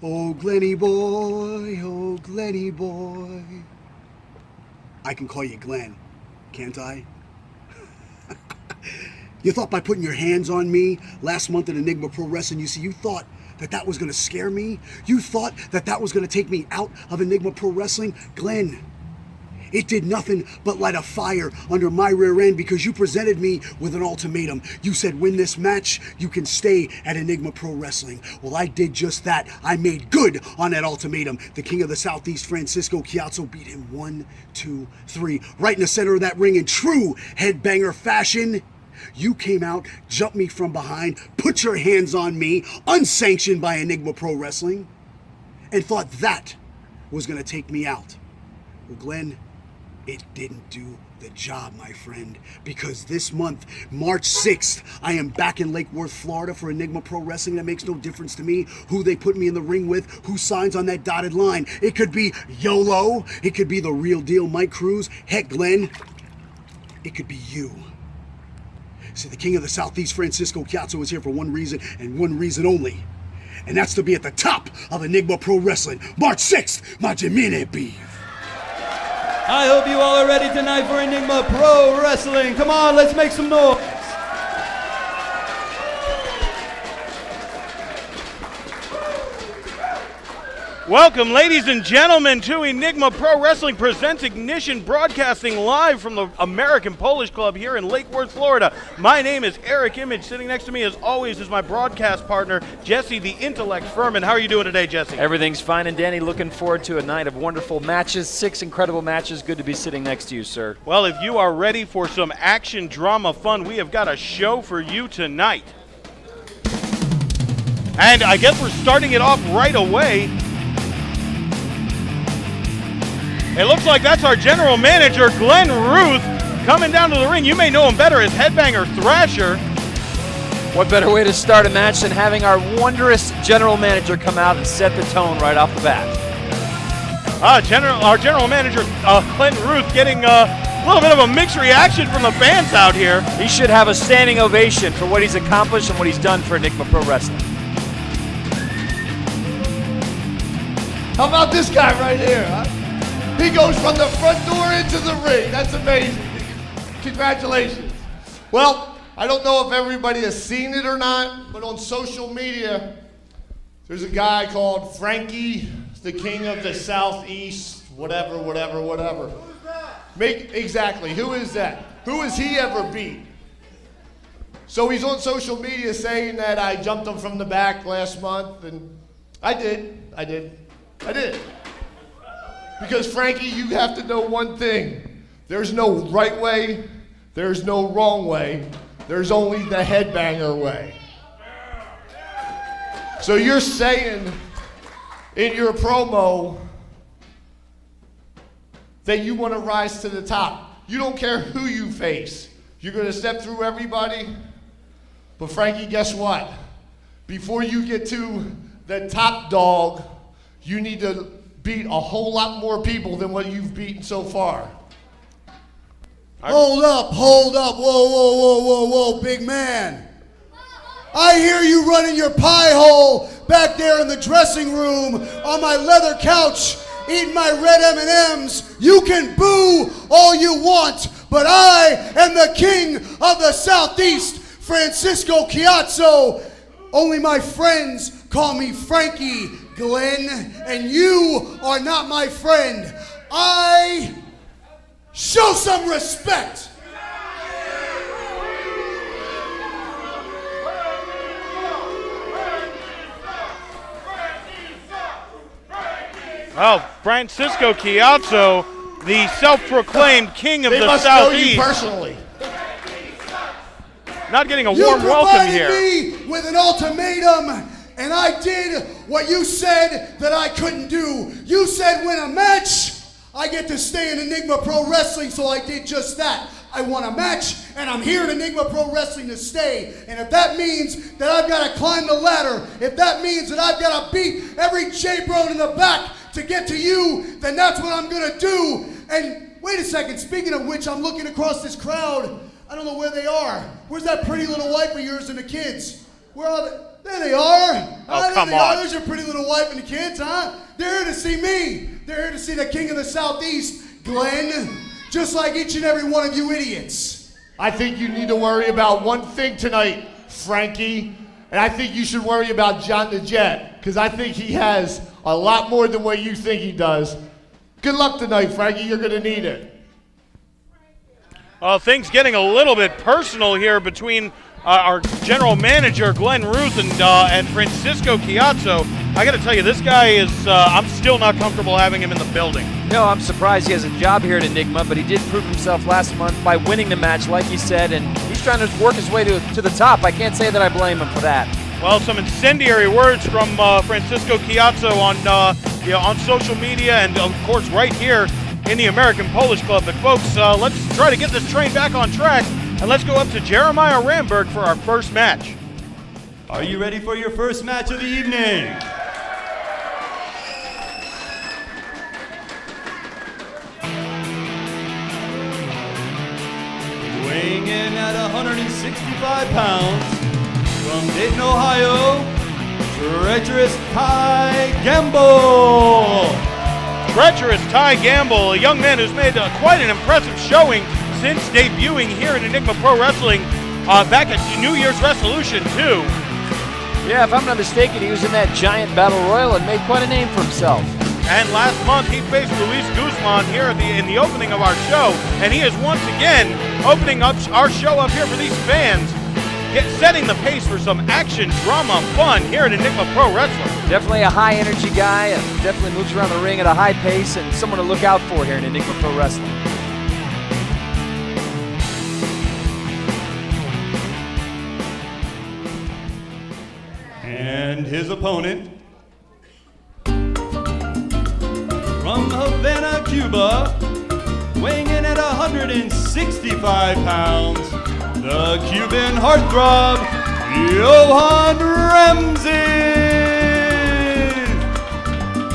Oh, Glenny boy, oh, Glenny boy. I can call you Glenn, can't I? You thought by putting your hands on me last month at Enigma Pro Wrestling, you thought that was going to scare me? You thought that was going to take me out of Enigma Pro Wrestling? Glenn, it did nothing but light a fire under my rear end because you presented me with an ultimatum. You said, win this match, you can stay at Enigma Pro Wrestling. Well, I did just that. I made good on that ultimatum. The King of the Southeast, Francisco Kiaso, beat him 1, 2, 3. Right in the center of that ring in true headbanger fashion. You came out, jumped me from behind, put your hands on me, unsanctioned by Enigma Pro Wrestling, and thought that was going to take me out. Well, Glenn, it didn't do the job, my friend, because this month, March 6th, I am back in Lake Worth, Florida for Enigma Pro Wrestling. That makes no difference to me who they put me in the ring with, who signs on that dotted line. It could be Yolo, it could be the real deal Mike Cruz, heck, Glenn, it could be you. See, the King of the Southeast, Francisco Kiaso, is here for one reason and one reason only. And that's to be at the top of Enigma Pro Wrestling. March 6th, Majimine Beef. I hope you all are ready tonight for Enigma Pro Wrestling. Come on, let's make some noise. Welcome, ladies and gentlemen, to Enigma Pro Wrestling presents Ignition, broadcasting live from the American Polish Club here in Lake Worth, Florida. My name is Eric Image. Sitting next to me, as always, is my broadcast partner, Jesse the Intellect Furman. How are you doing today, Jesse? Everything's fine and dandy. Looking forward to a night of wonderful matches. 6 incredible matches. Good to be sitting next to you, sir. Well, if you are ready for some action, drama, fun, we have got a show for you tonight. And I guess we're starting it off right away. It looks like that's our general manager, Glenn Ruth, coming down to the ring. You may know him better as Headbanger Thrasher. What better way to start a match than having our wondrous general manager come out and set the tone right off the bat? Our general manager, Glenn Ruth, getting a little bit of a mixed reaction from the fans out here. He should have a standing ovation for what he's accomplished and what he's done for Enigma Pro Wrestling. How about this guy right here, huh? He goes from the front door into the ring. That's amazing. Congratulations. Well, I don't know if everybody has seen it or not, but on social media, there's a guy called Frankie, the King of the Southeast, whatever. Who's that? Exactly. Who is that? Who has he ever beat? So he's on social media saying that I jumped him from the back last month, and I did. Because, Frankie, you have to know one thing. There's no right way. There's no wrong way. There's only the headbanger way. So you're saying in your promo that you want to rise to the top. You don't care who you face. You're going to step through everybody. But, Frankie, guess what? Before you get to the top dog, you need to beat a whole lot more people than what you've beaten so far. Hold up, whoa, big man. I hear you running your pie hole back there in the dressing room on my leather couch, eating my red M&Ms. You can boo all you want, but I am the King of the Southeast, Francisco Kiaso. Only my friends call me Frankie, Glenn, and you are not my friend. I show some respect. Oh, Francisco Kiaso, the self-proclaimed King of they the must Southeast. know you personally. Not getting a warm welcome here. You provided me with an ultimatum, and I did what you said that I couldn't do. You said win a match, I get to stay in Enigma Pro Wrestling, so I did just that. I won a match, and I'm here in Enigma Pro Wrestling to stay. And if that means that I've got to climb the ladder, if that means that I've got to beat every J-Bro in the back to get to you, then that's what I'm going to do. And wait a second, speaking of which, I'm looking across this crowd. I don't know where they are. Where's that pretty little wife of yours and the kids? Where are they? There they are. Oh, There come they are. on. There's your pretty little wife and the kids, huh? They're here to see me. They're here to see the king of the Southeast, Glenn. Just like each and every one of you idiots. I think you need to worry about one thing tonight, Frankie. And I think you should worry about John the Jet. Because I think he has a lot more than what you think he does. Good luck tonight, Frankie. You're going to need it. Things getting a little bit personal here between our general manager, Glenn Ruth, and Francisco Kiaso. I got to tell you, this guy is, I'm still not comfortable having him in the building. No, I'm surprised he has a job here at Enigma, but he did prove himself last month by winning the match, like he said, and he's trying to work his way to the top. I can't say that I blame him for that. Well, some incendiary words from Francisco Kiaso on social media and, of course, right here in the American Polish Club. But, folks, let's try to get this train back on track, and let's go up to Jeremiah Ramberg for our first match. Are you ready for your first match of the evening? Weighing in at 165 pounds, from Dayton, Ohio, Treacherous Ty Gamble. Treacherous Ty Gamble, a young man who's made quite an impressive showing since debuting here in Enigma Pro Wrestling back at New Year's Resolution 2. Yeah, if I'm not mistaken, he was in that giant battle royal and made quite a name for himself. And last month he faced Luis Guzman here in the opening of our show, and he is once again opening up our show up here for these fans, setting the pace for some action, drama, fun here at Enigma Pro Wrestling. Definitely a high energy guy, and definitely moves around the ring at a high pace, and someone to look out for here in Enigma Pro Wrestling. And his opponent, from Havana, Cuba, weighing in at 165 pounds, the Cuban heartthrob, Johan Ramsey.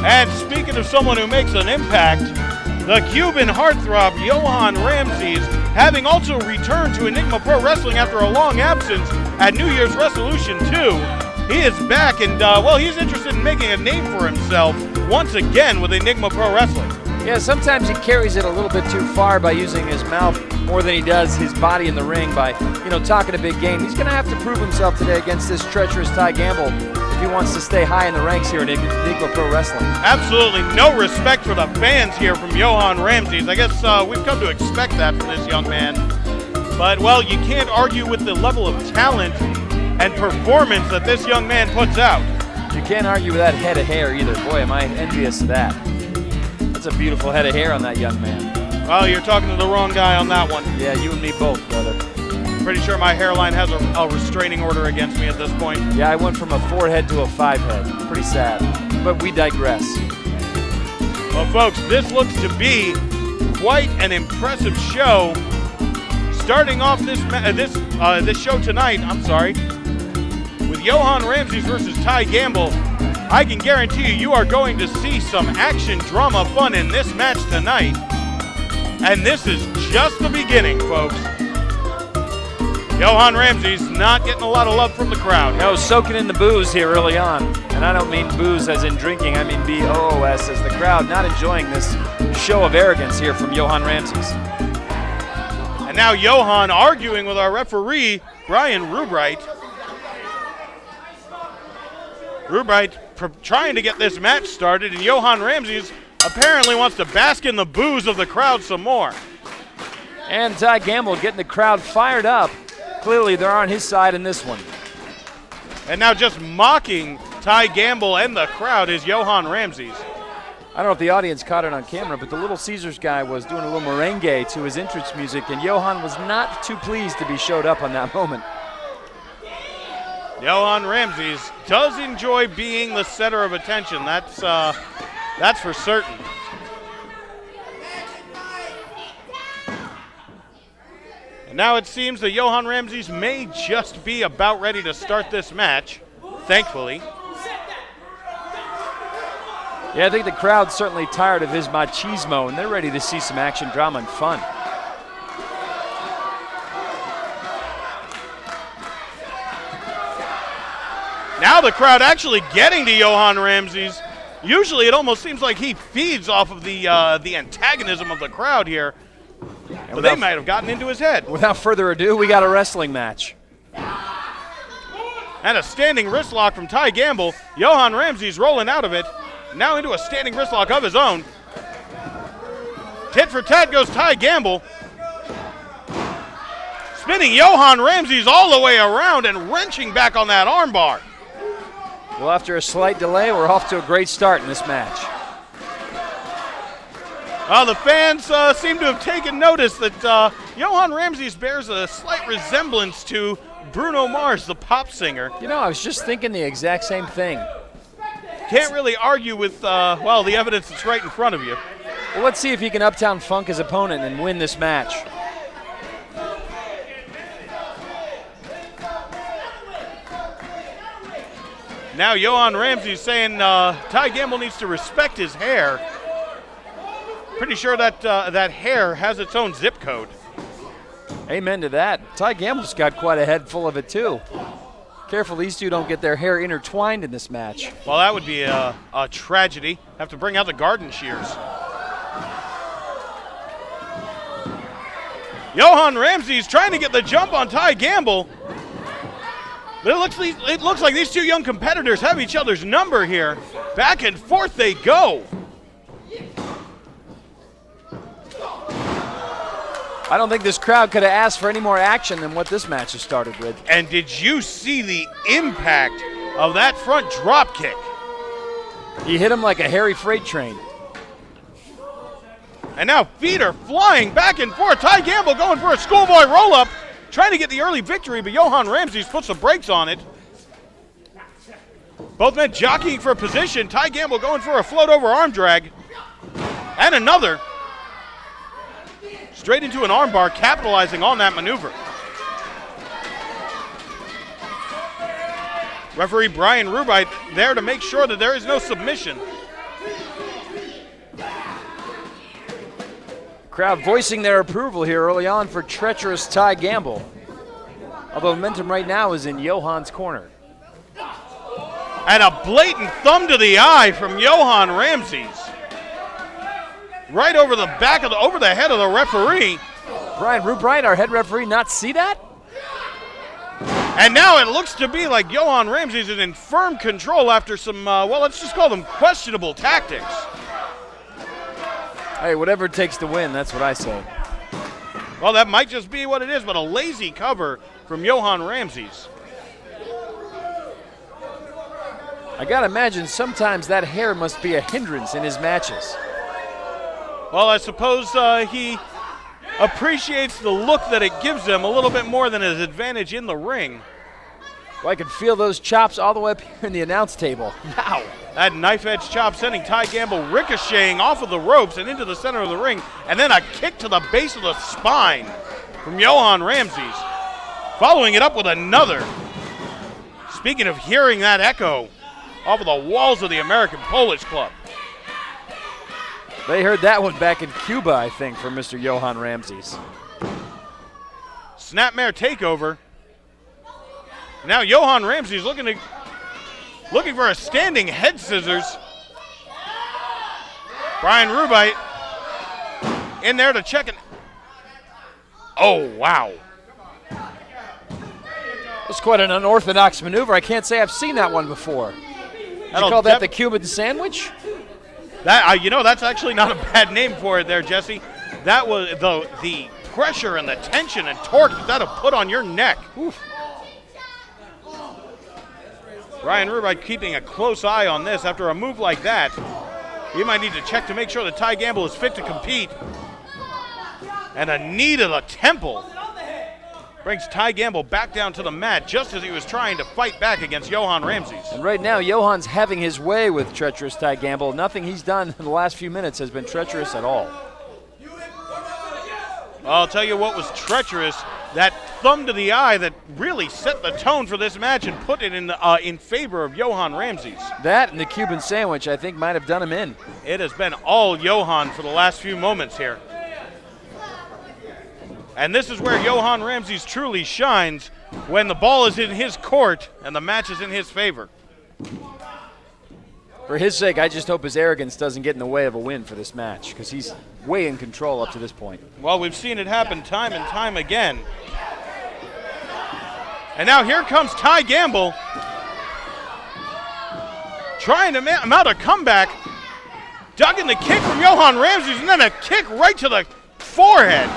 And speaking of someone who makes an impact, the Cuban heartthrob, Johan Ramsey, having also returned to Enigma Pro Wrestling after a long absence at New Year's Resolution 2. He is back, and, he's interested in making a name for himself once again with Enigma Pro Wrestling. Yeah, sometimes he carries it a little bit too far by using his mouth more than he does his body in the ring by, talking a big game. He's going to have to prove himself today against this treacherous Ty Gamble if he wants to stay high in the ranks here in Enigma Pro Wrestling. Absolutely no respect for the fans here from Johan Ramsey. I guess we've come to expect that from this young man. But, you can't argue with the level of talent and performance that this young man puts out. You can't argue with that head of hair either. Boy, am I envious of that. That's a beautiful head of hair on that young man. Well, you're talking to the wrong guy on that one. Yeah, you and me both, brother. Pretty sure my hairline has a restraining order against me at this point. Yeah, I went from a 4-head to a 5-head. Pretty sad. But we digress. Well, folks, this looks to be quite an impressive show. Starting off this show tonight, with Johan Ramsey versus Ty Gamble, I can guarantee you are going to see some action, drama, fun in this match tonight. And this is just the beginning, folks. Johan Ramsey's not getting a lot of love from the crowd. No, soaking in the booze here early on. And I don't mean booze as in drinking, I mean B-O-O-S, as the crowd not enjoying this show of arrogance here from Johan Ramsey's. And now Johan arguing with our referee, Brian Rubright. Rubright trying to get this match started, and Johan Ramsey apparently wants to bask in the booze of the crowd some more. And Ty Gamble getting the crowd fired up. Clearly they're on his side in this one. And now just mocking Ty Gamble and the crowd is Johan Ramsey. I don't know if the audience caught it on camera, but the Little Caesars guy was doing a little merengue to his entrance music, and Johan was not too pleased to be showed up on that moment. Johan Ramsey does enjoy being the center of attention. That's for certain. And now it seems that Johan Ramsey may just be about ready to start this match, thankfully. Yeah, I think the crowd's certainly tired of his machismo, and they're ready to see some action, drama, and fun. Now the crowd actually getting to Johan Ramsey's. Usually it almost seems like he feeds off of the antagonism of the crowd here. But they might have gotten into his head. Without further ado, we got a wrestling match. And a standing wrist lock from Ty Gamble. Johan Ramsey's rolling out of it. Now into a standing wrist lock of his own. Tit for tat goes Ty Gamble. Spinning Johan Ramsey's all the way around and wrenching back on that armbar. Well, after a slight delay, we're off to a great start in this match. The fans seem to have taken notice that Johan Ramsey's bears a slight resemblance to Bruno Mars, the pop singer. You know, I was just thinking the exact same thing. Can't really argue with, the evidence that's right in front of you. Well, let's see if he can Uptown Funk his opponent and win this match. Now Johan Ramsey's saying Ty Gamble needs to respect his hair. Pretty sure that that hair has its own zip code. Amen to that. Ty Gamble's got quite a head full of it, too. Careful these two don't get their hair intertwined in this match. Well, that would be a tragedy. Have to bring out the garden shears. Johan Ramsey's trying to get the jump on Ty Gamble. But it looks like these two young competitors have each other's number here. Back and forth they go. I don't think this crowd could have asked for any more action than what this match has started with. And did you see the impact of that front drop kick? He hit him like a hairy freight train. And now feet are flying back and forth. Ty Gamble going for a schoolboy roll-up, trying to get the early victory, but Johan Ramsey's put some brakes on it. Both men jockeying for position. Ty Gamble going for a float-over arm drag. And another. Straight into an armbar, capitalizing on that maneuver. Referee Brian Rubite there to make sure that there is no submission. Crowd voicing their approval here early on for treacherous Ty Gamble. Although momentum right now is in Johan's corner. And a blatant thumb to the eye from Johan Ramsey's. Right over the back of over the head of the referee. Brian Rubite, our head referee, not see that? And now it looks to be like Johan Ramsey's in firm control after some, let's just call them questionable tactics. Hey, whatever it takes to win, that's what I say. Well, that might just be what it is, but a lazy cover from Johan Ramsey's. I gotta imagine sometimes that hair must be a hindrance in his matches. Well, I suppose he appreciates the look that it gives him a little bit more than his advantage in the ring. Well, I can feel those chops all the way up here in the announce table. Wow. That knife-edge chop sending Ty Gamble ricocheting off of the ropes and into the center of the ring, and then a kick to the base of the spine from Johan Ramsey's. Following it up with another. Speaking of hearing that echo off of the walls of the American Polish Club. They heard that one back in Cuba, I think, from Mr. Johan Ramsey's. Snapmare takeover. Now Johan Ramsey's looking for a standing head scissors. Brian Rubite in there to check it. Oh, wow. That's quite an unorthodox maneuver. I can't say I've seen that one before. Did you call that the Cuban sandwich? That that's actually not a bad name for it there, Jesse. That was the pressure and the tension and torque that'll put on your neck. Oof. Brian Rubite keeping a close eye on this. After a move like that, he might need to check to make sure that Ty Gamble is fit to compete. And a knee to the temple brings Ty Gamble back down to the mat just as he was trying to fight back against Johan Ramsey's. And right now, Johan's having his way with treacherous Ty Gamble. Nothing he's done in the last few minutes has been treacherous at all. I'll tell you what was treacherous, that thumb to the eye that really set the tone for this match and put it in favor of Johan Ramsey's. That and the Cuban sandwich, I think, might have done him in. It has been all Johan for the last few moments here. And this is where Johan Ramsey's truly shines. when the ball is in his court and the match is in his favor. For his sake, I just hope his arrogance doesn't get in the way of a win for this match, because he's way in control up to this point. Well, we've seen it happen time and time again. And now here comes Ty Gamble, trying to mount a comeback, ducking the kick from Johan Ramsey, and then a kick right to the forehead.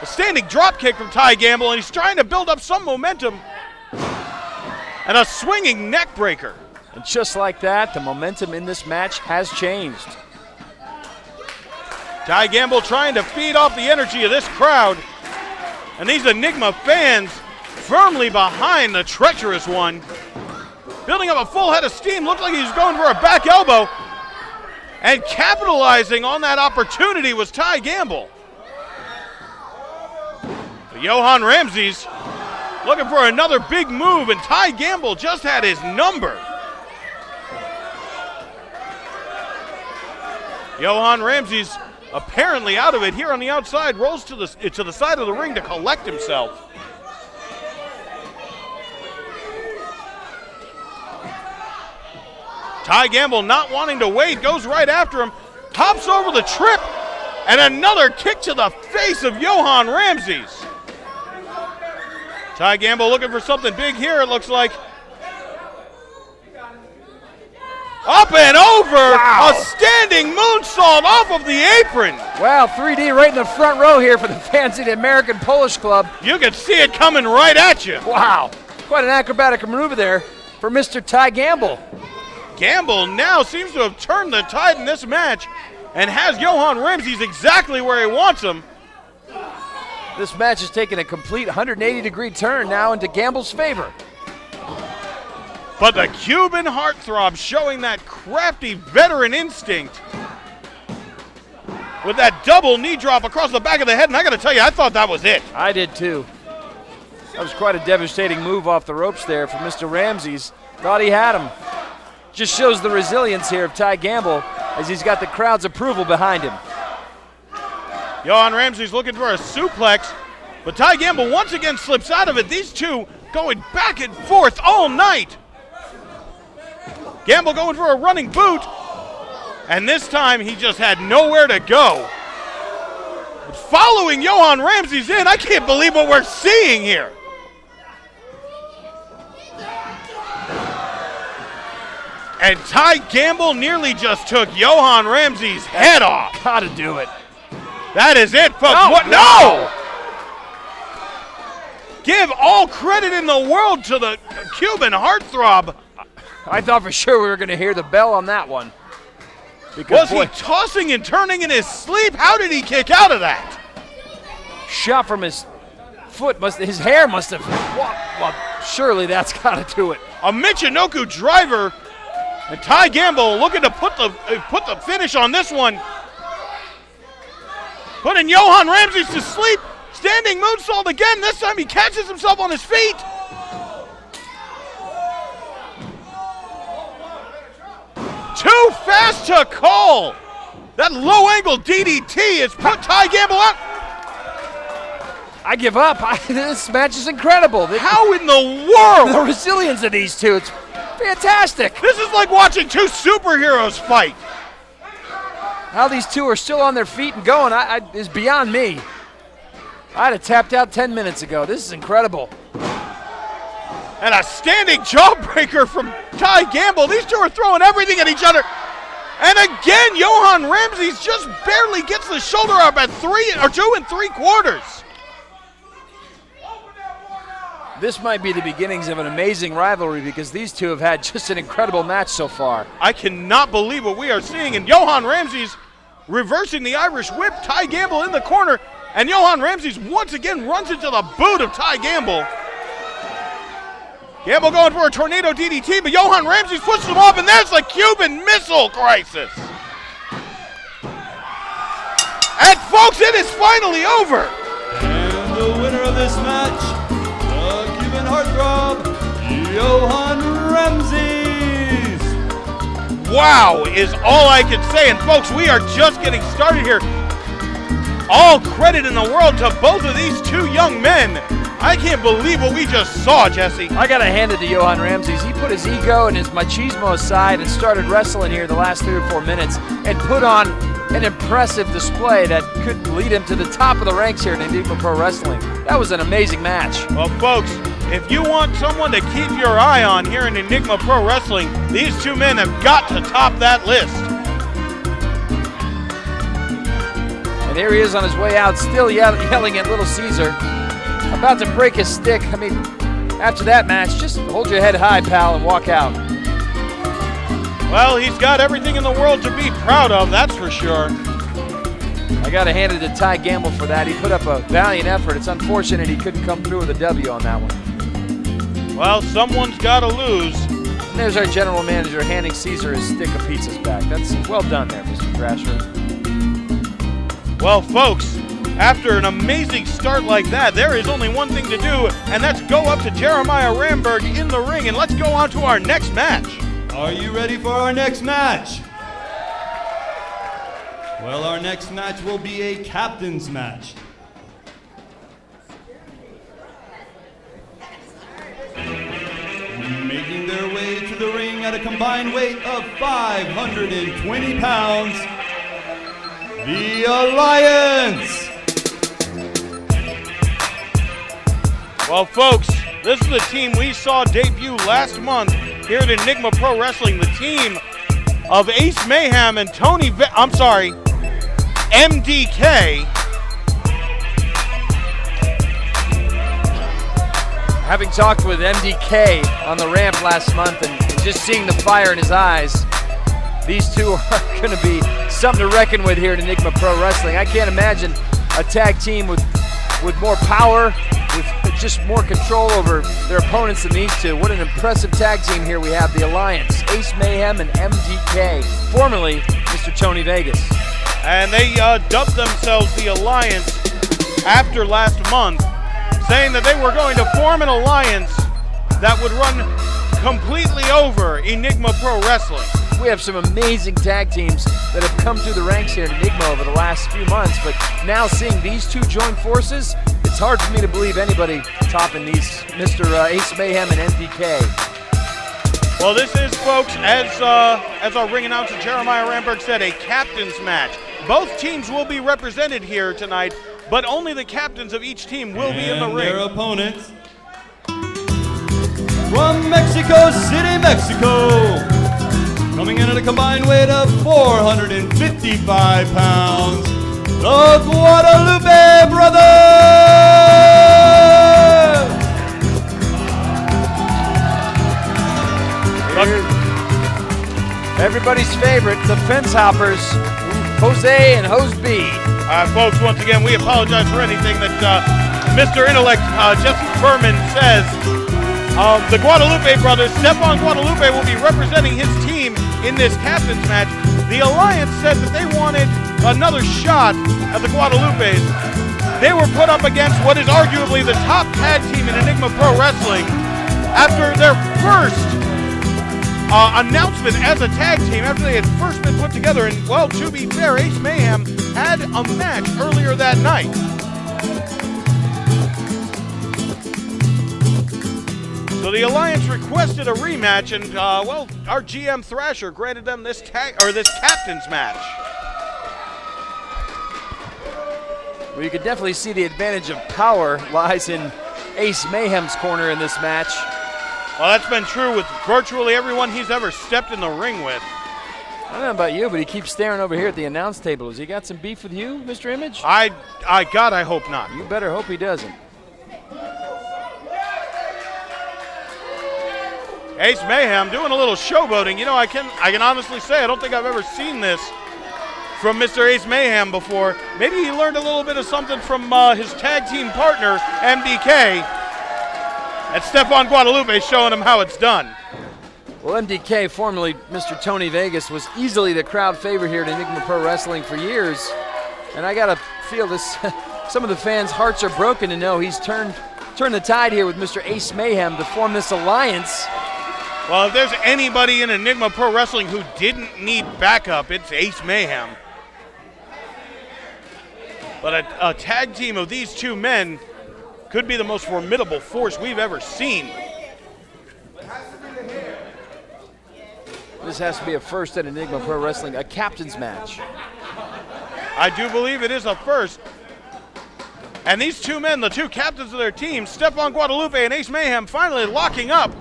A standing drop kick from Ty Gamble, and he's trying to build up some momentum. And a swinging neck breaker. And just like that, the momentum in this match has changed. Ty Gamble trying to feed off the energy of this crowd. And these Enigma fans firmly behind the treacherous one. Building up a full head of steam. Looked like he was going for a back elbow. And capitalizing on that opportunity was Ty Gamble. But Johan Ramsey's looking for another big move, and Ty Gamble just had his number. Johan Ramsey's apparently out of it here on the outside, rolls to the side of the ring to collect himself. Ty Gamble not wanting to wait, goes right after him, hops over the trip, and another kick to the face of Johan Ramsey's. Ty Gamble looking for something big here, it looks like. Up and over, wow. A standing moonsault off of the apron. Wow, 3D right in the front row here for the fans of the American Polish Club. You can see it coming right at you. Wow, quite an acrobatic maneuver there for Mr. Ty Gamble. Gamble now seems to have turned the tide in this match and has Johan Ramsey's exactly where he wants him. This match has taken a complete 180-degree turn now into Gamble's favor. But the Cuban heartthrob showing that crafty veteran instinct with that double knee drop across the back of the head, and I gotta tell you, I thought that was it. I did too. That was quite a devastating move off the ropes there for Mr. Ramsey's. Thought he had him. Just shows the resilience here of Ty Gamble as he's got the crowd's approval behind him. Johan Ramsey's looking for a suplex, but Ty Gamble once again slips out of it. These two going back and forth all night. Gamble going for a running boot, and this time he just had nowhere to go. Following Johan Ramsey's in, I can't believe what we're seeing here. And Ty Gamble nearly just took Johan Ramsey's head off. Gotta do it. That is it, folks. Oh, what? No! Give all credit in the world to the Cuban heartthrob. I thought for sure we were going to hear the bell on that one. Because was he tossing and turning in his sleep? How did he kick out of that? Shot from his foot. His hair must have. Well, surely that's got to do it. A Michinoku driver, and Ty Gamble looking to put the finish on this one. Putting Johan Ramsey to sleep. Standing moonsault again. This time he catches himself on his feet. Too fast to call. That low angle DDT has put Ty Gamble out. I give up. This match is incredible. How in the world? The resilience of these two. It's fantastic. This is like watching two superheroes fight. How these two are still on their feet and going is beyond me. I'd have tapped out 10 minutes ago. This is incredible. And a standing jawbreaker from Ty Gamble. These two are throwing everything at each other. And again, Johan Ramsey's just barely gets the shoulder up at 2 3/4. This might be the beginnings of an amazing rivalry because these two have had just an incredible match so far. I cannot believe what we are seeing. And Johan Ramsey's reversing the Irish whip. Ty Gamble in the corner. And Johan Ramsey's once again runs into the boot of Ty Gamble. Gamble going for a tornado DDT, but Johan Ramsey's pushes him off, and there's the Cuban Missile Crisis. And folks, it is finally over. And the winner of this match, the Cuban heartthrob, Johan Ramsey. Wow is all I can say, and folks, we are just getting started here. All credit in the world to both of these two young men. I can't believe what we just saw, Jesse. I gotta hand it to Johan Ramsey. He put his ego and his machismo aside and started wrestling here the last 3 or 4 minutes and put on an impressive display that could lead him to the top of the ranks here in Enigma Pro Wrestling. That was an amazing match. Well, folks, if you want someone to keep your eye on here in Enigma Pro Wrestling, these two men have got to top that list. And there he is on his way out, still yelling at Little Caesar. About to break his stick. I mean, after that match, just hold your head high, pal, and walk out. Well, he's got everything in the world to be proud of, that's for sure. I got to hand it to Ty Gamble for that. He put up a valiant effort. It's unfortunate he couldn't come through with a W on that one. Well, someone's got to lose. And there's our general manager handing Caesar his stick of pizzas back. That's well done there, Mr. Thrasher. Well, folks, after an amazing start like that, there is only one thing to do, and that's go up to Jeremiah Ramberg in the ring, and let's go on to our next match. Are you ready for our next match? Well, our next match will be a captain's match. Making their way to the ring at a combined weight of 520 pounds, the Alliance. Well, folks, this is the team we saw debut last month here at Enigma Pro Wrestling. The team of Ace Mayhem and MDK. Having talked with MDK on the ramp last month and just seeing the fire in his eyes, these two are going to be something to reckon with here at Enigma Pro Wrestling. I can't imagine a tag team with more power, with just more control over their opponents than these two. What an impressive tag team here we have, the Alliance, Ace Mayhem and MDK, formerly Mr. Tony Vegas. And they dubbed themselves the Alliance after last month, saying that they were going to form an alliance that would run completely over Enigma Pro Wrestling. We have some amazing tag teams that have come through the ranks here at Enigma over the last few months, but now seeing these two join forces, it's hard for me to believe anybody topping these, Mr. Ace Mayhem and MDK. Well, this is, folks, as our ring announcer Jeremiah Ramberg said, a captain's match. Both teams will be represented here tonight, but only the captains of each team will be in the ring. Their opponents from Mexico City, Mexico, coming in at a combined weight of 455 pounds, the Guadalupe Brothers! Everybody's favorite, the Fence Hoppers, Jose and Hose B. Folks, once again, we apologize for anything that Mr. Intellect, Jesse Furman, says. The Guadalupe brothers, Stephon Guadalupe, will be representing his team in this captain's match. The Alliance said that they wanted another shot at the Guadalupes. They were put up against what is arguably the top tag team in Enigma Pro Wrestling after their first announcement as a tag team, after they had first been put together. And, well, to be fair, Ace Mayhem had a match earlier that night. So the Alliance requested a rematch, and well, our GM Thrasher granted them this captain's match. Well, you can definitely see the advantage of power lies in Ace Mayhem's corner in this match. Well, that's been true with virtually everyone he's ever stepped in the ring with. I don't know about you, but he keeps staring over here at the announce table. Has he got some beef with you, Mr. Image? I hope not. You better hope he doesn't. Ace Mayhem doing a little showboating. You know, I can honestly say I don't think I've ever seen this from Mr. Ace Mayhem before. Maybe he learned a little bit of something from his tag team partner, MDK. And Stephon Guadalupe showing him how it's done. Well, MDK, formerly Mr. Tony Vegas, was easily the crowd favorite here at Enigma Pro Wrestling for years. And I gotta feel this, some of the fans' hearts are broken to know he's turned the tide here with Mr. Ace Mayhem to form this alliance. Well, if there's anybody in Enigma Pro Wrestling who didn't need backup, it's Ace Mayhem. But a tag team of these two men could be the most formidable force we've ever seen. This has to be a first at Enigma Pro Wrestling, a captain's match. I do believe it is a first. And these two men, the two captains of their team, Stephon Guadalupe and Ace Mayhem, finally locking up.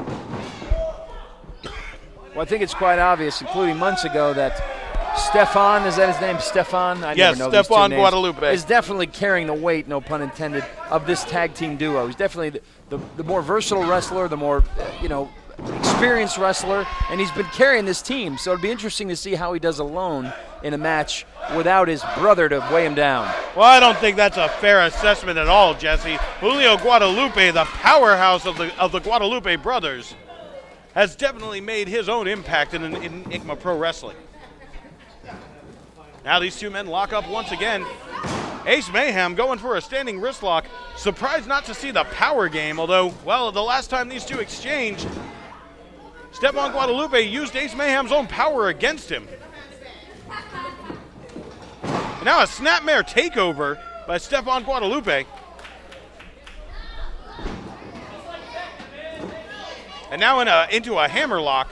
Well, I think it's quite obvious, including months ago, that Stephon, is that his name? Stephon? Yes, Stephon Guadalupe. Is definitely carrying the weight, no pun intended, of this tag team duo. He's definitely the more versatile wrestler, the more, experienced wrestler, and he's been carrying this team. So it'd be interesting to see how he does alone in a match without his brother to weigh him down. Well, I don't think that's a fair assessment at all, Jesse. Julio Guadalupe, the powerhouse of the Guadalupe brothers, has definitely made his own impact in Enigma Pro Wrestling. Now these two men lock up once again. Ace Mayhem going for a standing wrist lock. Surprised not to see the power game, although, well, the last time these two exchanged, Stephon Guadalupe used Ace Mayhem's own power against him. And now a snapmare takeover by Stephon Guadalupe. And now into a hammer lock.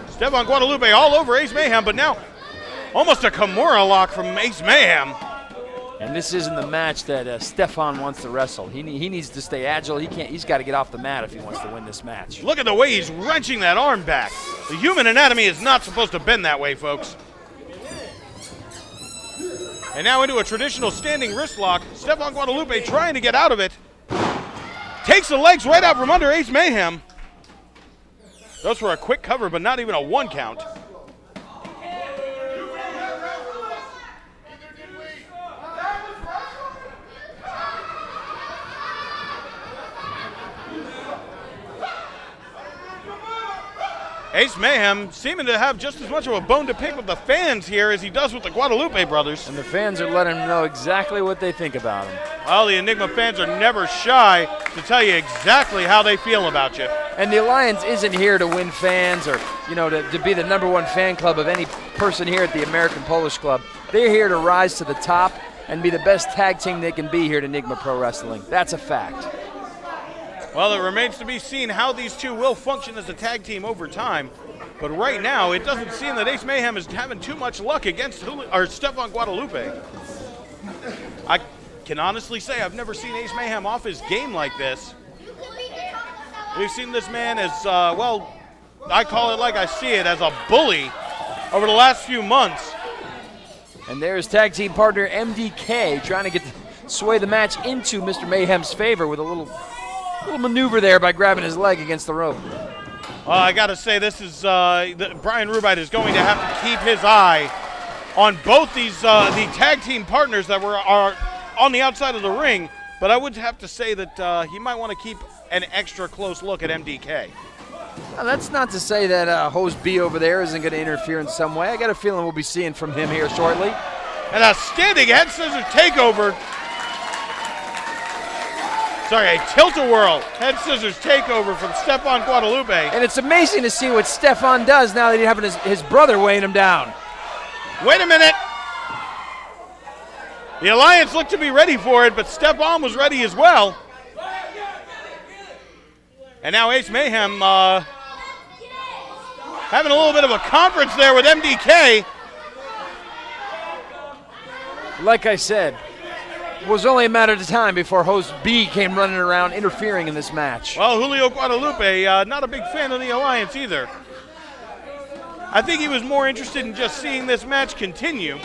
Stephon Guadalupe all over Ace Mayhem, but now almost a Kimura lock from Ace Mayhem. And this isn't the match that Stephon wants to wrestle. He needs to stay agile. He's got to get off the mat if he wants to win this match. Look at the way he's wrenching that arm back. The human anatomy is not supposed to bend that way, folks. And now into a traditional standing wrist lock. Stephon Guadalupe trying to get out of it. Takes the legs right out from under Ace Mayhem. Goes for a quick cover, but not even a 1 count. Ace Mayhem seeming to have just as much of a bone to pick with the fans here as he does with the Guadalupe brothers. And the fans are letting him know exactly what they think about him. Well, the Enigma fans are never shy to tell you exactly how they feel about you. And the Alliance isn't here to win fans or, to be the #1 fan club of any person here at the American Polish Club. They're here to rise to the top and be the best tag team they can be here at Enigma Pro Wrestling. That's a fact. Well, it remains to be seen how these two will function as a tag team over time. But right now, it doesn't seem that Ace Mayhem is having too much luck against Stephon Guadalupe. I can honestly say I've never seen Ace Mayhem off his game like this. We've seen this man as, I call it like I see it, as a bully over the last few months. And there's tag team partner MDK trying to sway the match into Mr. Mayhem's favor with a little maneuver there by grabbing his leg against the rope. I got to say, this is Brian Rubite is going to have to keep his eye on both these the tag team partners that are on the outside of the ring. But I would have to say that he might want to keep an extra close look at MDK. Now, that's not to say that host B over there isn't going to interfere in some way. I got a feeling we'll be seeing from him here shortly. And a standing head scissors takeover. Sorry, a tilt-a-whirl head scissors takeover from Stephon Guadalupe. And it's amazing to see what Stephon does now that he's having his brother weighing him down. Wait a minute. The Alliance looked to be ready for it, but Stephon was ready as well. And now Ace Mayhem having a little bit of a conference there with MDK. Like I said, it was only a matter of time before host B came running around interfering in this match. Well, Julio Guadalupe, not a big fan of the Alliance either. I think he was more interested in just seeing this match continue.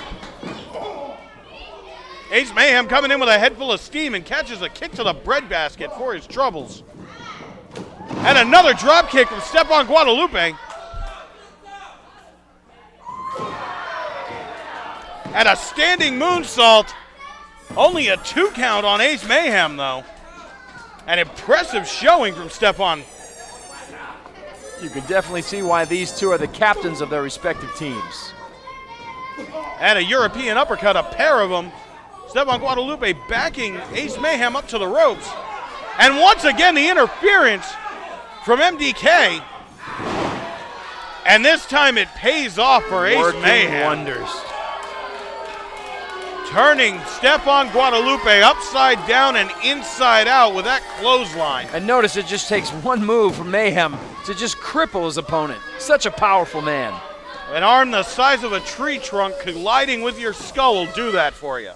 Ace Mayhem coming in with a head full of steam and catches a kick to the breadbasket for his troubles. And another drop kick from Stephon Guadalupe. And a standing moonsault. Only a 2 count on Ace Mayhem, though. An impressive showing from Stephon. You can definitely see why these two are the captains of their respective teams. And a European uppercut, a pair of them. Stephon Guadalupe backing Ace Mayhem up to the ropes. And once again, the interference from MDK. And this time it pays off for Ace Mayhem. Wonders. turning Stephon Guadalupe upside down and inside out with that clothesline. And notice it just takes one move from Mayhem to just cripple his opponent. Such a powerful man. An arm the size of a tree trunk colliding with your skull will do that for you.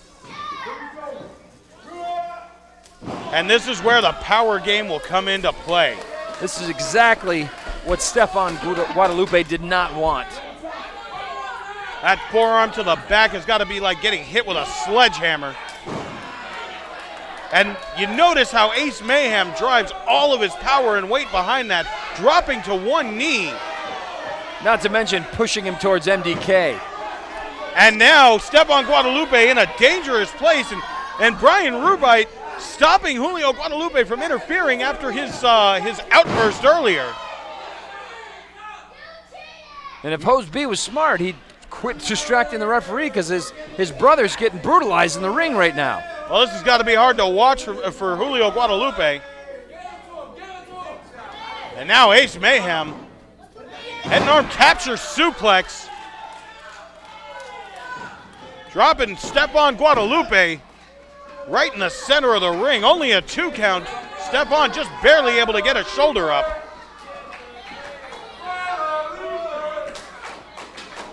And this is where the power game will come into play. This is exactly what Stephon Guadalupe did not want. That forearm to the back has got to be like getting hit with a sledgehammer. And you notice how Ace Mayhem drives all of his power and weight behind that, dropping to one knee. Not to mention pushing him towards MDK. And now Stephon Guadalupe in a dangerous place, and Brian Rubite stopping Julio Guadalupe from interfering after his outburst earlier. And if Hose B was smart, he'd quit distracting the referee because his brother's getting brutalized in the ring right now. Well, this has got to be hard to watch for Julio Guadalupe. And now Ace Mayhem, head and arm capture suplex. Dropping Stephon Guadalupe right in the center of the ring. Only a 2 count. Stephon just barely able to get a shoulder up.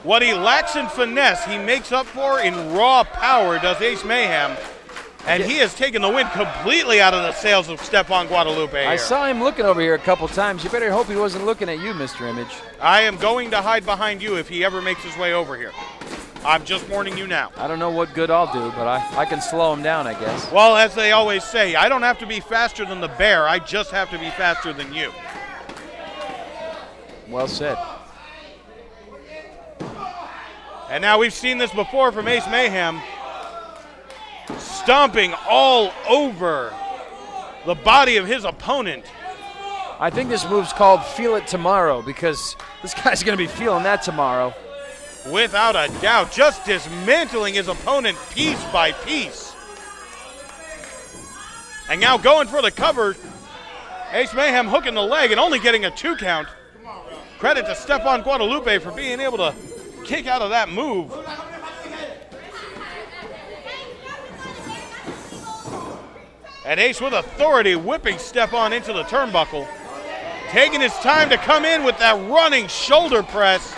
What he lacks in finesse, he makes up for in raw power, does Ace Mayhem. And he has taken the wind completely out of the sails of Stephon Guadalupe here. I saw him looking over here a couple times. You better hope he wasn't looking at you, Mr. Image. I am going to hide behind you if he ever makes his way over here. I'm just warning you now. I don't know what good I'll do, but I can slow him down, I guess. Well, as they always say, I don't have to be faster than the bear. I just have to be faster than you. Well said. And now we've seen this before from Ace Mayhem. Stomping all over the body of his opponent. I think this move's called Feel It Tomorrow because this guy's going to be feeling that tomorrow. Without a doubt, just dismantling his opponent piece by piece. And now going for the cover. Ace Mayhem hooking the leg and only getting a 2 count. Credit to Stephon Guadalupe for being able to kick out of that move. And Ace with authority whipping Stephon into the turnbuckle. Taking his time to come in with that running shoulder press.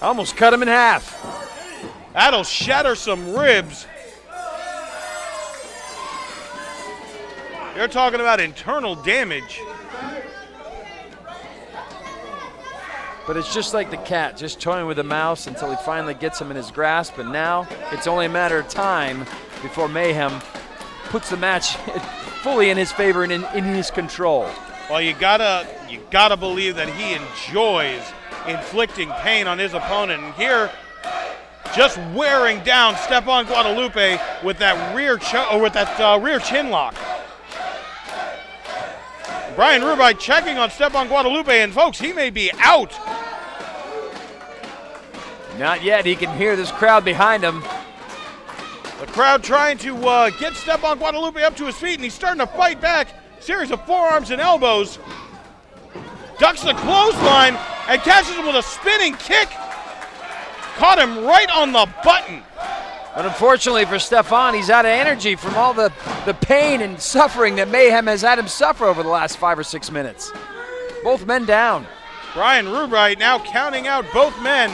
Almost cut him in half. That'll shatter some ribs. You're talking about internal damage. But it's just like the cat, just toying with the mouse until he finally gets him in his grasp. And now it's only a matter of time before Mayhem puts the match fully in his favor and in his control. Well, you gotta believe that he enjoys inflicting pain on his opponent. And here, just wearing down Stephon Guadalupe with that rear chin lock. Brian Rubite checking on Stephon Guadalupe, and folks, he may be out. Not yet. He can hear this crowd behind him. The crowd trying to get Stephon Guadalupe up to his feet, and he's starting to fight back. Series of forearms and elbows. Ducks the clothesline and catches him with a spinning kick. Caught him right on the button. But unfortunately for Stephon, he's out of energy from all the pain and suffering that Mayhem has had him suffer over the last 5 or 6 minutes. Both men down. Brian Rubite now counting out both men.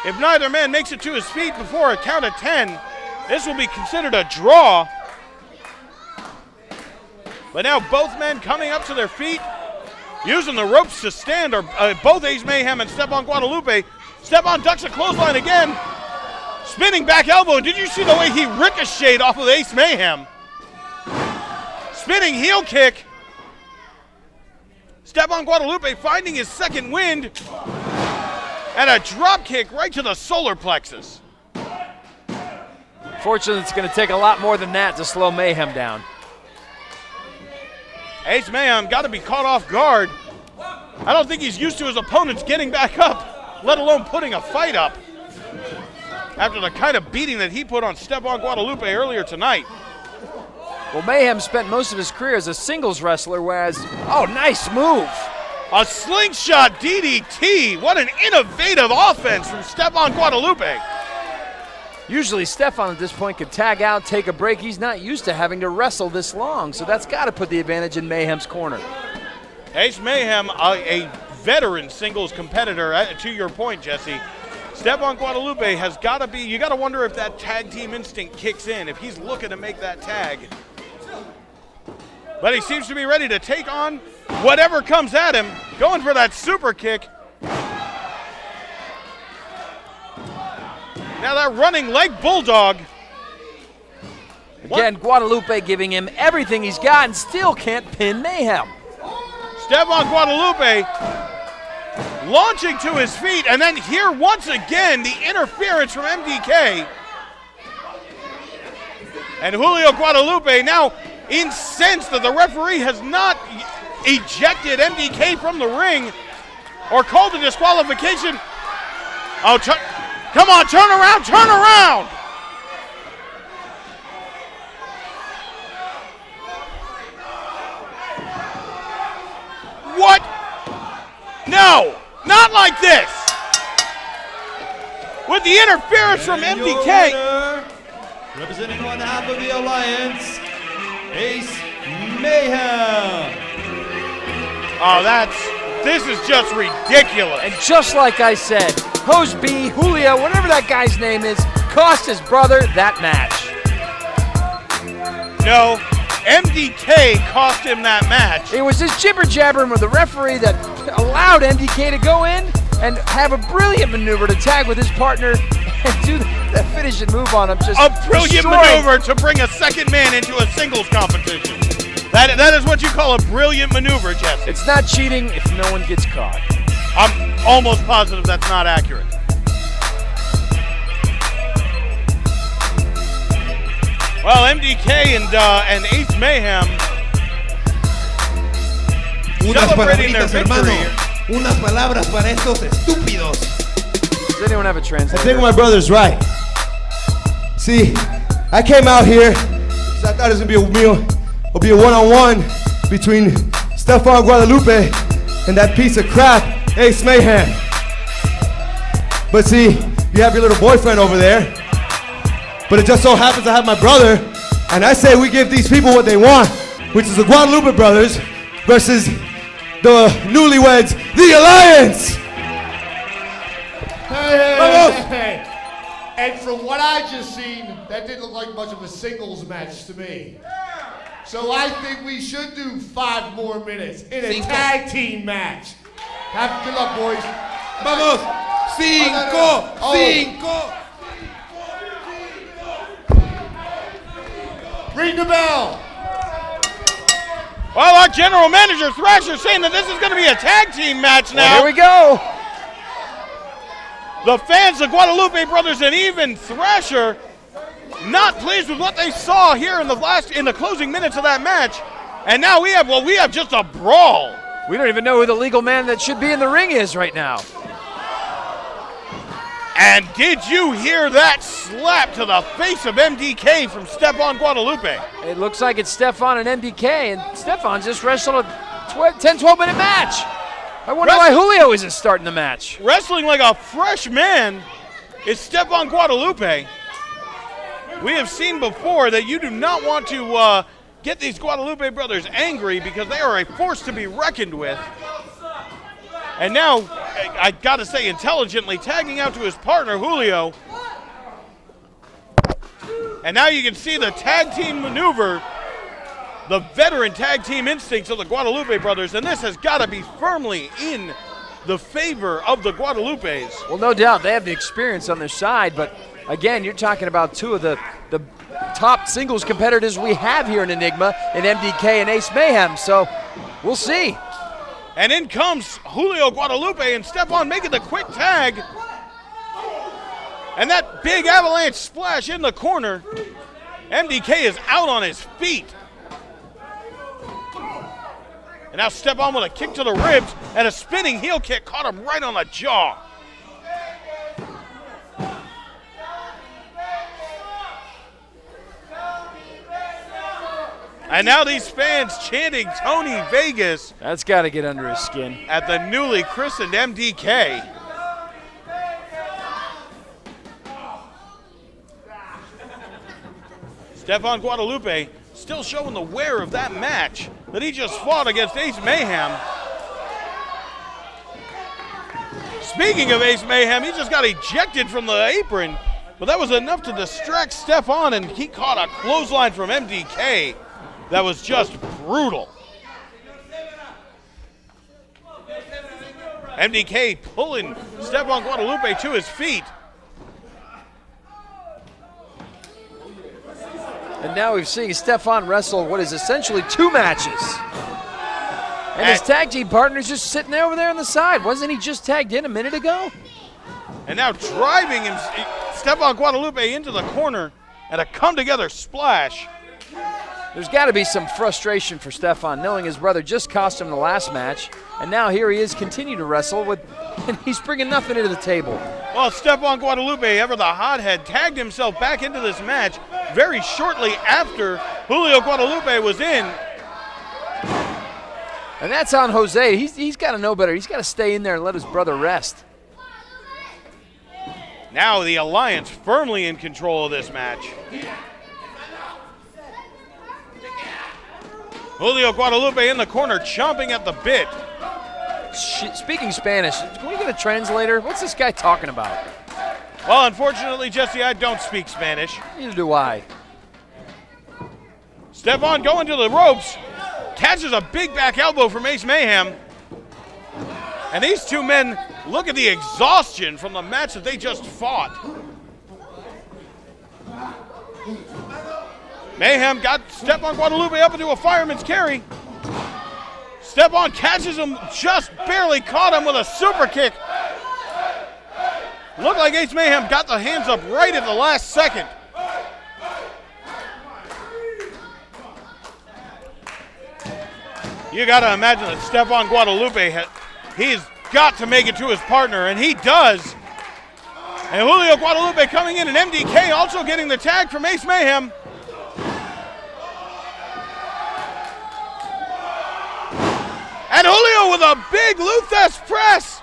If neither man makes it to his feet before a count of 10, this will be considered a draw. But now both men coming up to their feet, using the ropes to stand, or both Ace Mayhem and Stephon Guadalupe. Stephon ducks a clothesline again. Spinning back elbow. Did you see the way he ricocheted off of Ace Mayhem? Spinning heel kick. Stephon Guadalupe finding his second wind. And a drop kick right to the solar plexus. Fortunately, it's going to take a lot more than that to slow Mayhem down. Ace Mayhem got to be caught off guard. I don't think he's used to his opponents getting back up, let alone putting a fight up. After the kind of beating that he put on Stephon Guadalupe earlier tonight. Well, Mayhem spent most of his career as a singles wrestler, whereas, oh, nice move. A slingshot DDT. What an innovative offense from Stephon Guadalupe. Usually Stephon at this point could tag out, take a break. He's not used to having to wrestle this long, so that's got to put the advantage in Mayhem's corner. Ace Mayhem, a veteran singles competitor, to your point, Jesse. Stephon Guadalupe has got to be, you got to wonder if that tag team instinct kicks in, if he's looking to make that tag. But he seems to be ready to take on whatever comes at him, going for that super kick. Now that running leg bulldog. Again, Guadalupe giving him everything he's got and still can't pin Mayhem. Stephon Guadalupe launching to his feet, and then here once again the interference from MDK. And Julio Guadalupe now incensed that the referee has not ejected MDK from the ring or called a disqualification. Oh, come on, turn around, turn around! What? No, not like this. With the interference from MDK. Winner, representing on behalf of the Alliance, Ace Mayhem. Oh, this is just ridiculous. And just like I said, Hose B, Julio, whatever that guy's name is, cost his brother that match. No, MDK cost him that match. It was this jibber jabbering with the referee that allowed MDK to go in and have a brilliant maneuver to tag with his partner and do the finishing move on him. Just a brilliant destroying. maneuver to bring a second man into a singles competition. That is what you call a brilliant maneuver, Jesse. It's not cheating if no one gets caught. I'm almost positive that's not accurate. Well, MDK and Ace Mayhem Unas celebrating their palabritas, hermano. victory. Unas palabras para estos estúpidos. Does anyone have a I translator? think my brother's right. See, I came out here because I thought it was gonna be a one-on-one between Stephon Guadalupe and that piece of crap, Ace Mayhem. But see, you have your little boyfriend over there, but it just so happens I have my brother, and I say we give these people what they want, which is the Guadalupe brothers versus the newlyweds, the Alliance. Hey. And from what I just seen, that didn't look like much of a singles match to me. So I think we should do 5 more minutes in a tag team match. Have good luck, boys. Vamos. Cinco. Oh. Cinco. Ring the bell. Well, our general manager Thrasher saying that this is going to be a tag team match now. Well, here we go. The fans, the Guadalupe brothers, and even Thrasher, not pleased with what they saw here in the closing minutes of that match. And now we have just a brawl. We don't even know who the legal man that should be in the ring is right now. And did you hear that slap to the face of MDK from Stephon Guadalupe? It looks like it's Stephon and MDK, and Stephon just wrestled a 10-12 minute match. I wonder why Julio isn't starting the match. Wrestling like a fresh man is Stephon Guadalupe. We have seen before that you do not want to get these Guadalupe brothers angry because they are a force to be reckoned with. And now, I gotta say, intelligently tagging out to his partner, Julio. And now you can see the tag team maneuver, the veteran tag team instincts of the Guadalupe brothers, and this has gotta be firmly in the favor of the Guadalupes. Well, no doubt, they have the experience on their side, but again, you're talking about two of the top singles competitors we have here in Enigma, in MDK and Ace Mayhem, so we'll see. And in comes Julio Guadalupe and Stephon making the quick tag. And that big avalanche splash in the corner. MDK is out on his feet. And now Stephon with a kick to the ribs and a spinning heel kick caught him right on the jaw. And now these fans chanting Tony Vegas That's got to get under his skin. at the newly christened MDK. Stephon Guadalupe still showing the wear of that match that he just fought against Ace Mayhem. Speaking of Ace Mayhem, he just got ejected from the apron, but that was enough to distract Stephon, and he caught a clothesline from MDK that was just brutal. MDK pulling Stephon Guadalupe to his feet. And now we've seen Stephon wrestle what is essentially 2 matches. And his tag team partner's just sitting there over there on the side. Wasn't he just tagged in a minute ago? And now driving him, Stephon Guadalupe into the corner and a come-together splash. There's got to be some frustration for Stephon, knowing his brother just cost him the last match, and now here he is continuing to wrestle with, and he's bringing nothing into the table. Well, Stephon Guadalupe, ever the hothead, tagged himself back into this match very shortly after Julio Guadalupe was in. And that's on Jose. He's got to know better. He's got to stay in there and let his brother rest. Now the Alliance firmly in control of this match. Julio Guadalupe in the corner, chomping at the bit. Speaking Spanish, can we get a translator? What's this guy talking about? Well, unfortunately, Jesse, I don't speak Spanish. Neither do I. Stephon going to the ropes, catches a big back elbow from Ace Mayhem. And these two men, look at the exhaustion from the match that they just fought. Mayhem got Stephon Guadalupe up into a fireman's carry. Stephon catches him, just barely caught him with a super kick. Looked like Ace Mayhem got the hands up right at the last second. You got to imagine that Stephon Guadalupe, he's got to make it to his partner, and he does. And Julio Guadalupe coming in, and MDK also getting the tag from Ace Mayhem. And Julio with a big Luthes press.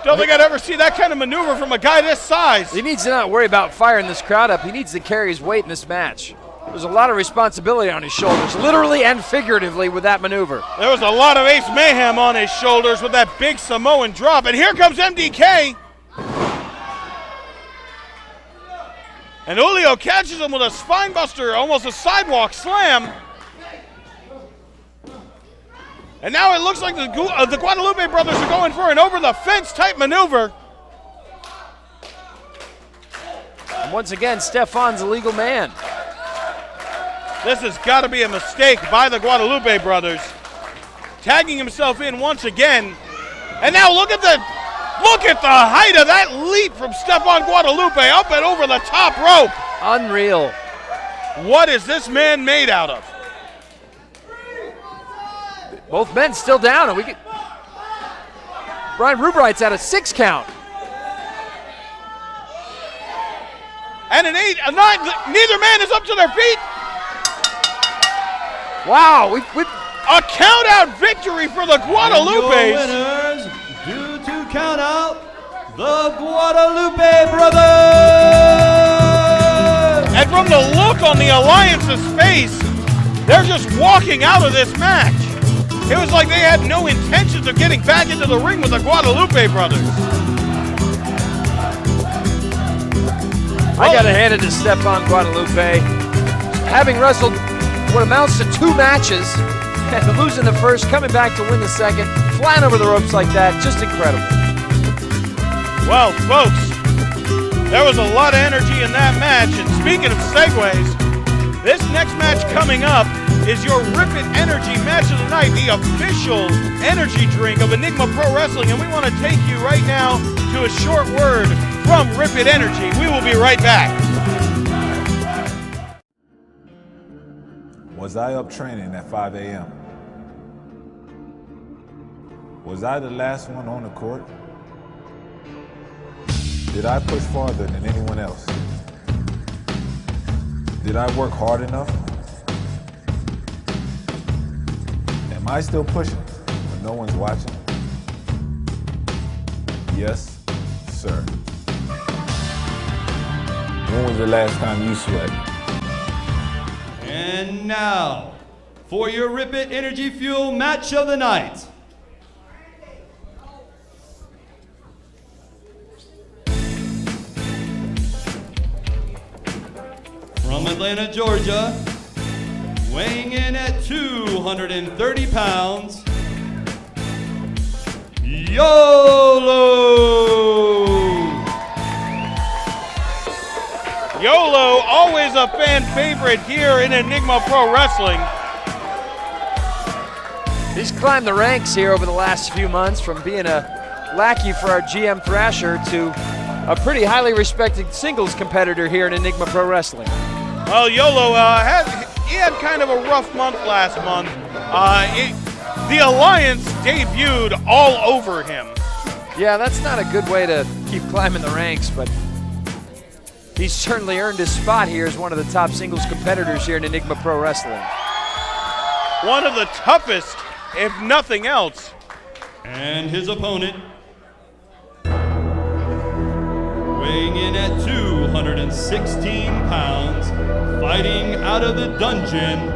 Don't think I'd ever see that kind of maneuver from a guy this size. He needs to not worry about firing this crowd up. He needs to carry his weight in this match. There's a lot of responsibility on his shoulders, literally and figuratively, with that maneuver. There was a lot of Ace Mayhem on his shoulders with that big Samoan drop. And here comes MDK. And Julio catches him with a spine buster, almost a sidewalk slam. And now it looks like the Guadalupe brothers are going for an over-the-fence type maneuver. And once again, Stephon's a legal man. This has got to be a mistake by the Guadalupe brothers. Tagging himself in once again. And now look at the height of that leap from Stephon Guadalupe up and over the top rope. Unreal. What is this man made out of? Both men still down, and we get Brian Rubright's at a 6 count. And an 8, a 9, neither man is up to their feet. Wow, we a count-out victory for the Guadalupes. Winners, due to count out, the Guadalupe brothers. And from the look on the Alliance's face, they're just walking out of this match. It was like they had no intentions of getting back into the ring with the Guadalupe brothers. I got to hand it to Stephon Guadalupe. Having wrestled what amounts to 2 matches, and losing the first, coming back to win the second, flying over the ropes like that, just incredible. Well, folks, there was a lot of energy in that match. And speaking of segues, this next match coming up is your Rip It Energy match of the night, the official energy drink of Enigma Pro Wrestling. And we want to take you right now to a short word from Rip It Energy. We will be right back. Was I up training at 5 a.m.? Was I the last one on the court? Did I push farther than anyone else? Did I work hard enough? Am I still pushing when no one's watching? Yes, sir. When was the last time you sweat? And now, for your Rip It Energy Fuel match of the night. From Atlanta, Georgia, weighing in at 230 pounds, Yolo! Yolo, always a fan favorite here in Enigma Pro Wrestling. He's climbed the ranks here over the last few months from being a lackey for our GM Thrasher to a pretty highly respected singles competitor here in Enigma Pro Wrestling. Well, Yolo had kind of a rough month last month. The Alliance debuted all over him. Yeah, that's not a good way to keep climbing the ranks, but he's certainly earned his spot here as one of the top singles competitors here in Enigma Pro Wrestling. One of the toughest, if nothing else. And his opponent, weighing in at 216 pounds, fighting out of the dungeon,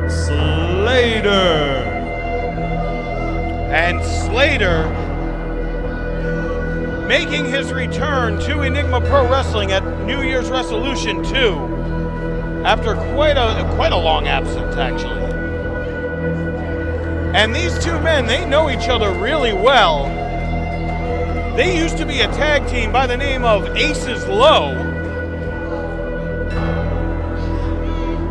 Slater. And Slater making his return to Enigma Pro Wrestling at New Year's Resolution 2 after quite a long absence, actually. And these two men, they know each other really well. They used to be a tag team by the name of Aces Low.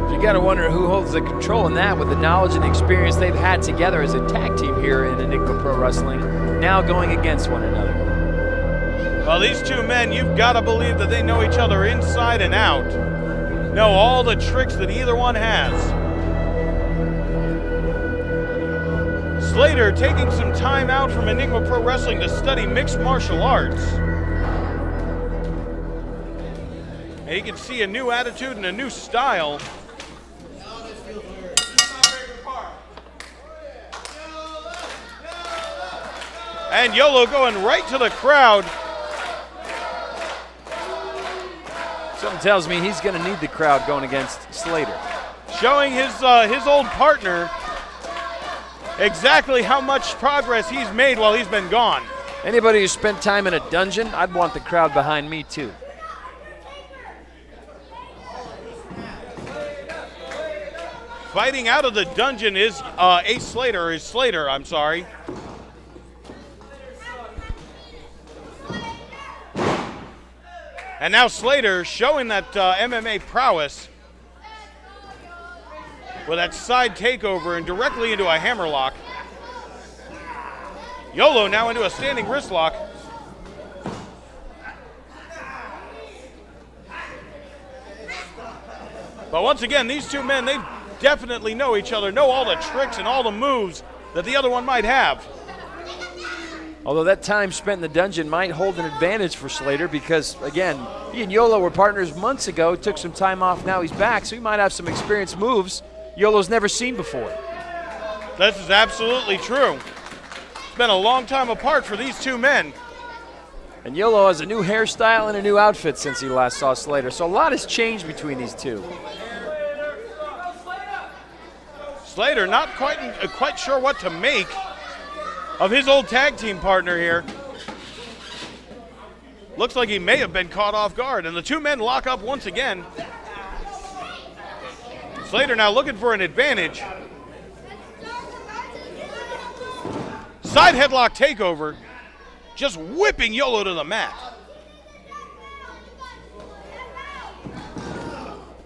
You gotta wonder who holds the control in that with the knowledge and experience they've had together as a tag team here in Enigma Pro Wrestling, now going against one another. Well, these two men, you've got to believe that they know each other inside and out. Know all the tricks that either one has. Slater taking some time out from Enigma Pro Wrestling to study mixed martial arts. And you can see a new attitude and a new style. And Yolo going right to the crowd. Something tells me he's going to need the crowd going against Slater. Showing his old partner exactly how much progress he's made while he's been gone. Anybody who spent time in a dungeon, I'd want the crowd behind me too. Fighting out of the dungeon is Ace Slater, I'm sorry. And now Slater showing that MMA prowess with that side takeover and directly into a hammerlock. Yolo now into a standing wrist lock. But once again, these two men, they definitely know each other, know all the tricks and all the moves that the other one might have. Although that time spent in the dungeon might hold an advantage for Slater because, again, he and Yolo were partners months ago, took some time off, now he's back, so he might have some experienced moves Yolo's never seen before. This is absolutely true. It's been a long time apart for these two men. And Yolo has a new hairstyle and a new outfit since he last saw Slater, so a lot has changed between these two. Slater not quite sure what to make of his old tag team partner here. Looks like he may have been caught off guard, and the two men lock up once again. Slater now looking for an advantage. Side headlock takeover, just whipping Yolo to the mat.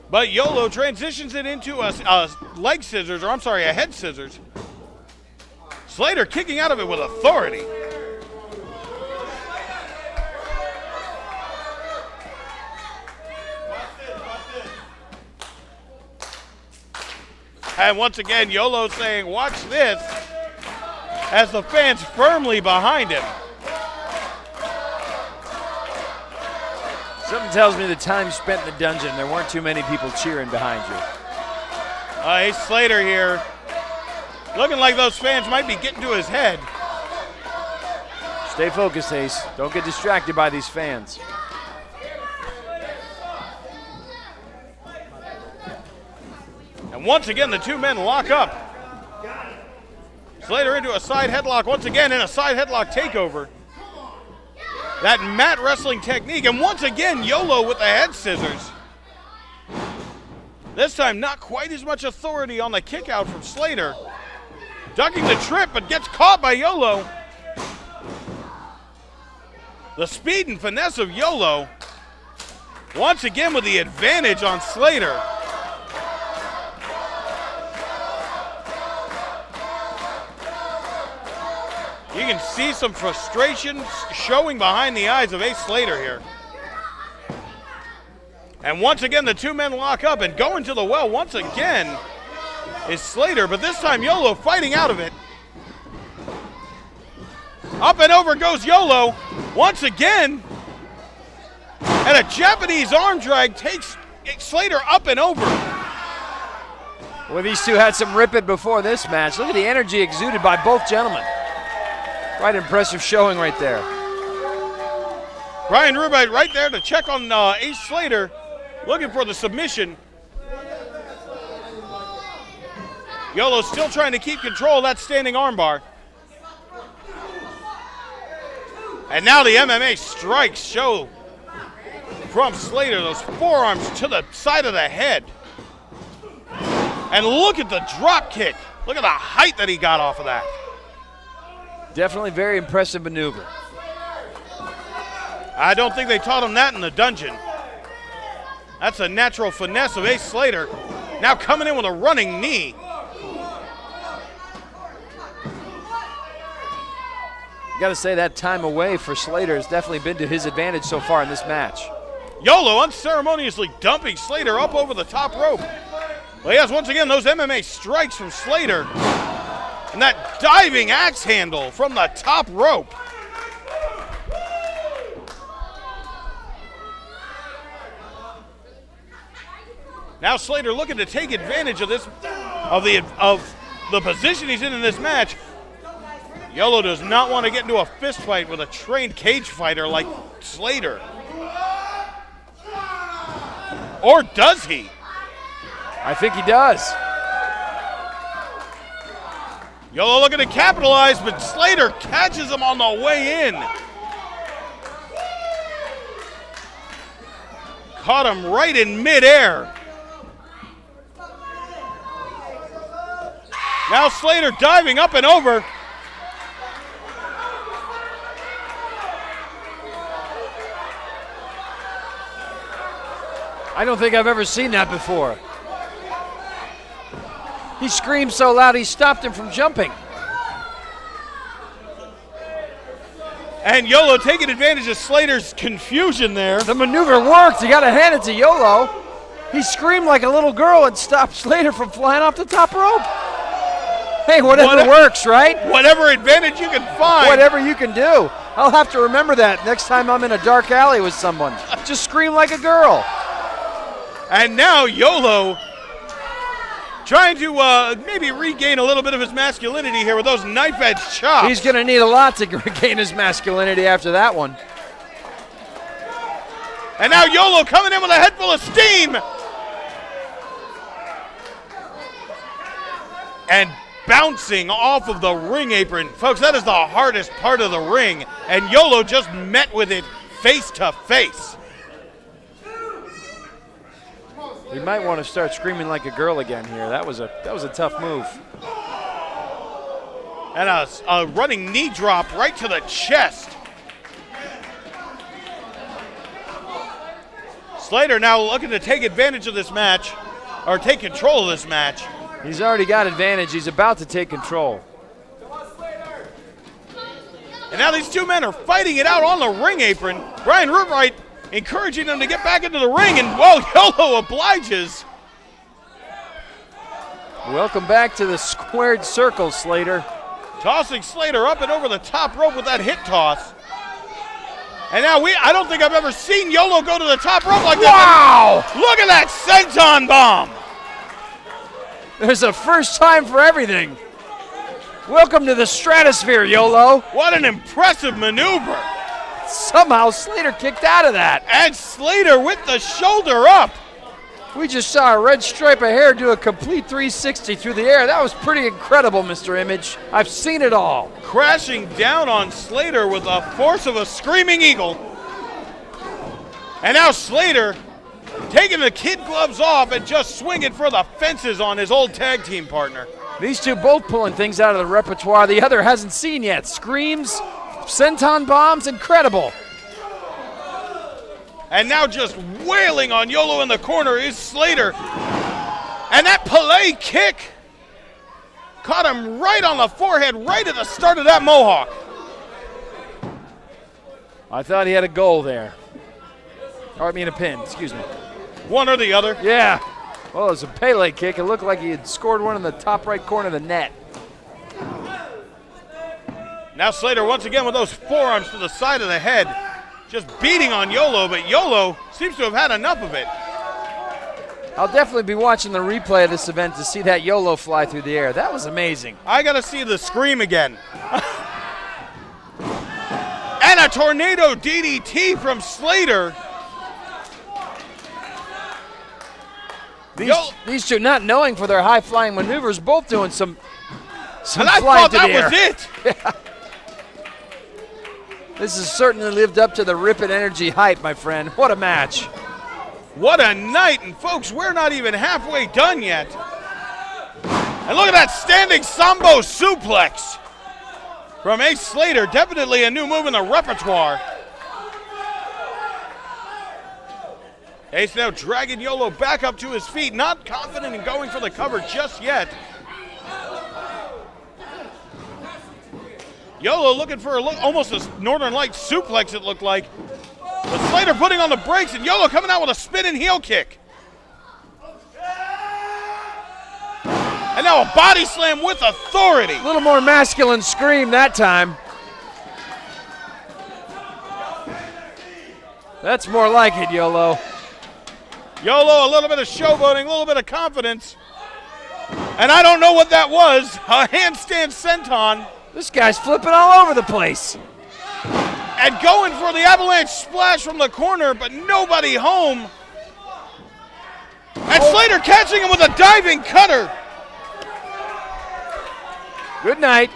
But Yolo transitions it into a leg scissors, or I'm sorry, a head scissors. Slater kicking out of it with authority. And once again, Yolo saying, watch this, as the fans firmly behind him. Something tells me the time spent in the dungeon, there weren't too many people cheering behind you. Ace Slater here. Looking like those fans might be getting to his head. Stay focused, Ace. Don't get distracted by these fans. And once again, the two men lock up. Slater into a side headlock once again, and a side headlock takeover. That mat wrestling technique, and once again, Yolo with the head scissors. This time, not quite as much authority on the kick out from Slater. Ducking the trip, but gets caught by Yolo. The speed and finesse of Yolo, once again with the advantage on Slater. You can see some frustration showing behind the eyes of Ace Slater here. And once again, the two men lock up, and going to the well once again is Slater, but this time Yolo fighting out of it. Up and over goes Yolo once again. And a Japanese arm drag takes Slater up and over. Well, these two had some rip it before this match. Look at the energy exuded by both gentlemen. Quite impressive showing right there. Brian Rubite right there to check on Ace Slater, looking for the submission. Yolo still trying to keep control of that standing armbar. And now the MMA strikes show from Slater, those forearms to the side of the head. And look at the drop kick. Look at the height that he got off of that. Definitely very impressive maneuver. I don't think they taught him that in the dungeon. That's a natural finesse of Ace Slater. Now coming in with a running knee. Got to say that time away for Slater has definitely been to his advantage so far in this match. Yolo unceremoniously dumping Slater up over the top rope. Well, yes, once again, those MMA strikes from Slater. And that diving axe handle from the top rope. Now Slater looking to take advantage of this, of the position he's in this match. Yolo does not want to get into a fist fight with a trained cage fighter like Slater. Or does he? I think he does. Yolo looking to capitalize, but Slater catches him on the way in. Caught him right in midair. Now Slater diving up and over. I don't think I've ever seen that before. He screamed so loud he stopped him from jumping. And Yolo taking advantage of Slater's confusion there. The maneuver worked. You got to hand it to Yolo. He screamed like a little girl and stopped Slater from flying off the top rope. Hey, whatever works, right? Whatever advantage you can find. Whatever you can do. I'll have to remember that next time I'm in a dark alley with someone. Just scream like a girl. And now Yolo trying to maybe regain a little bit of his masculinity here with those knife edge chops. He's going to need a lot to regain his masculinity after that one. And now Yolo coming in with a head full of steam. And bouncing off of the ring apron. Folks, that is the hardest part of the ring. And Yolo just met with it face to face. He might want to start screaming like a girl again here. That was a tough move. And a running knee drop right to the chest. Slater now looking to take advantage of this match, or take control of this match. He's already got advantage. He's about to take control. And now these two men are fighting it out on the ring apron. Brian Rubite encouraging them to get back into the ring, and well, Yolo obliges. Welcome back to the squared circle, Slater. Tossing Slater up and over the top rope with that hit toss. And now I don't think I've ever seen Yolo go to the top rope like that. Wow! Look at that senton bomb. There's a first time for everything. Welcome to the stratosphere, Yolo. What an impressive maneuver. Somehow Slater kicked out of that. And Slater with the shoulder up. We just saw a red stripe of hair do a complete 360 through the air. That was pretty incredible, Mr. Image. I've seen it all. Crashing down on Slater with the force of a screaming eagle. And now Slater taking the kid gloves off and just swinging for the fences on his old tag team partner. These two both pulling things out of the repertoire the other hasn't seen yet. Screams, senton bombs, incredible. And now just wailing on Yolo in the corner is Slater. And that Pelé kick caught him right on the forehead, right at the start of that mohawk. I thought he had a goal there. Or I mean a pin, excuse me. One or the other. Yeah. Well, it was a Pele kick. It looked like he had scored one in the top right corner of the net. Now Slater once again with those forearms to the side of the head. Just beating on Yolo, but Yolo seems to have had enough of it. I'll definitely be watching the replay of this event to see that Yolo fly through the air. That was amazing. I got to see the scream again. And a tornado DDT from Slater. These two, not knowing for their high-flying maneuvers, both doing some and I flying thought to the air. that was it. Yeah. This has certainly lived up to the Rip It Energy hype, my friend. What a match. What a night. And folks, we're not even halfway done yet. And look at that standing Sambo suplex from Ace Slater. Definitely a new move in the repertoire. Ace now dragging Yolo back up to his feet. Not confident in going for the cover just yet. Yolo looking for almost a Northern Lights suplex, it looked like. But Slater putting on the brakes, and Yolo coming out with a spinning heel kick. And now a body slam with authority. A little more masculine scream that time. That's more like it, Yolo. Yolo, a little bit of showboating, a little bit of confidence. And I don't know what that was. A handstand senton. This guy's flipping all over the place. And going for the avalanche splash from the corner, but nobody home. And Slater catching him with a diving cutter. Good night.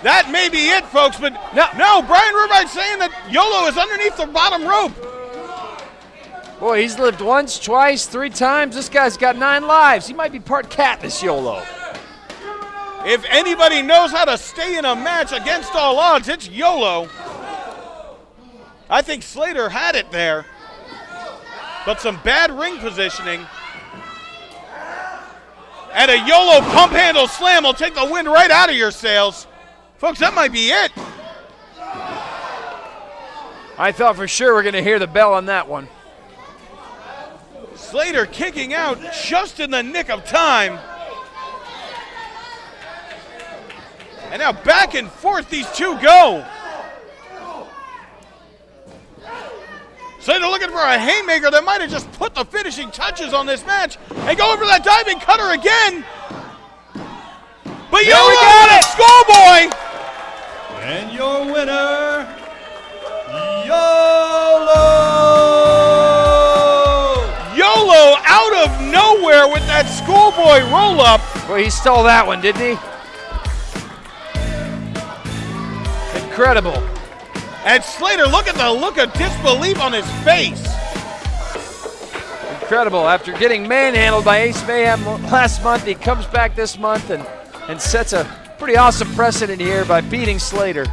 That may be it, folks, but no, Brian Rubine saying that Yolo is underneath the bottom rope. Boy, he's lived once, twice, 3 times. This guy's got 9 lives. He might be part cat, this Yolo. If anybody knows how to stay in a match against all odds, it's Yolo. I think Slater had it there, but some bad ring positioning. And a Yolo pump handle slam will take the wind right out of your sails. Folks, that might be it. I thought for sure we're going to hear the bell on that one. Slater kicking out just in the nick of time. And now back and forth these two go. Slater looking for a haymaker that might have just put the finishing touches on this match. And going for that diving cutter again. But Yolo got it! Schoolboy! And your winner, Yolo! Yolo out of nowhere with that schoolboy roll-up. Well, he stole that one, didn't he? Incredible. And Slater, look at the look of disbelief on his face. Incredible. After getting manhandled by Ace Mayhem last month, he comes back this month and sets a pretty awesome precedent here by beating Slater.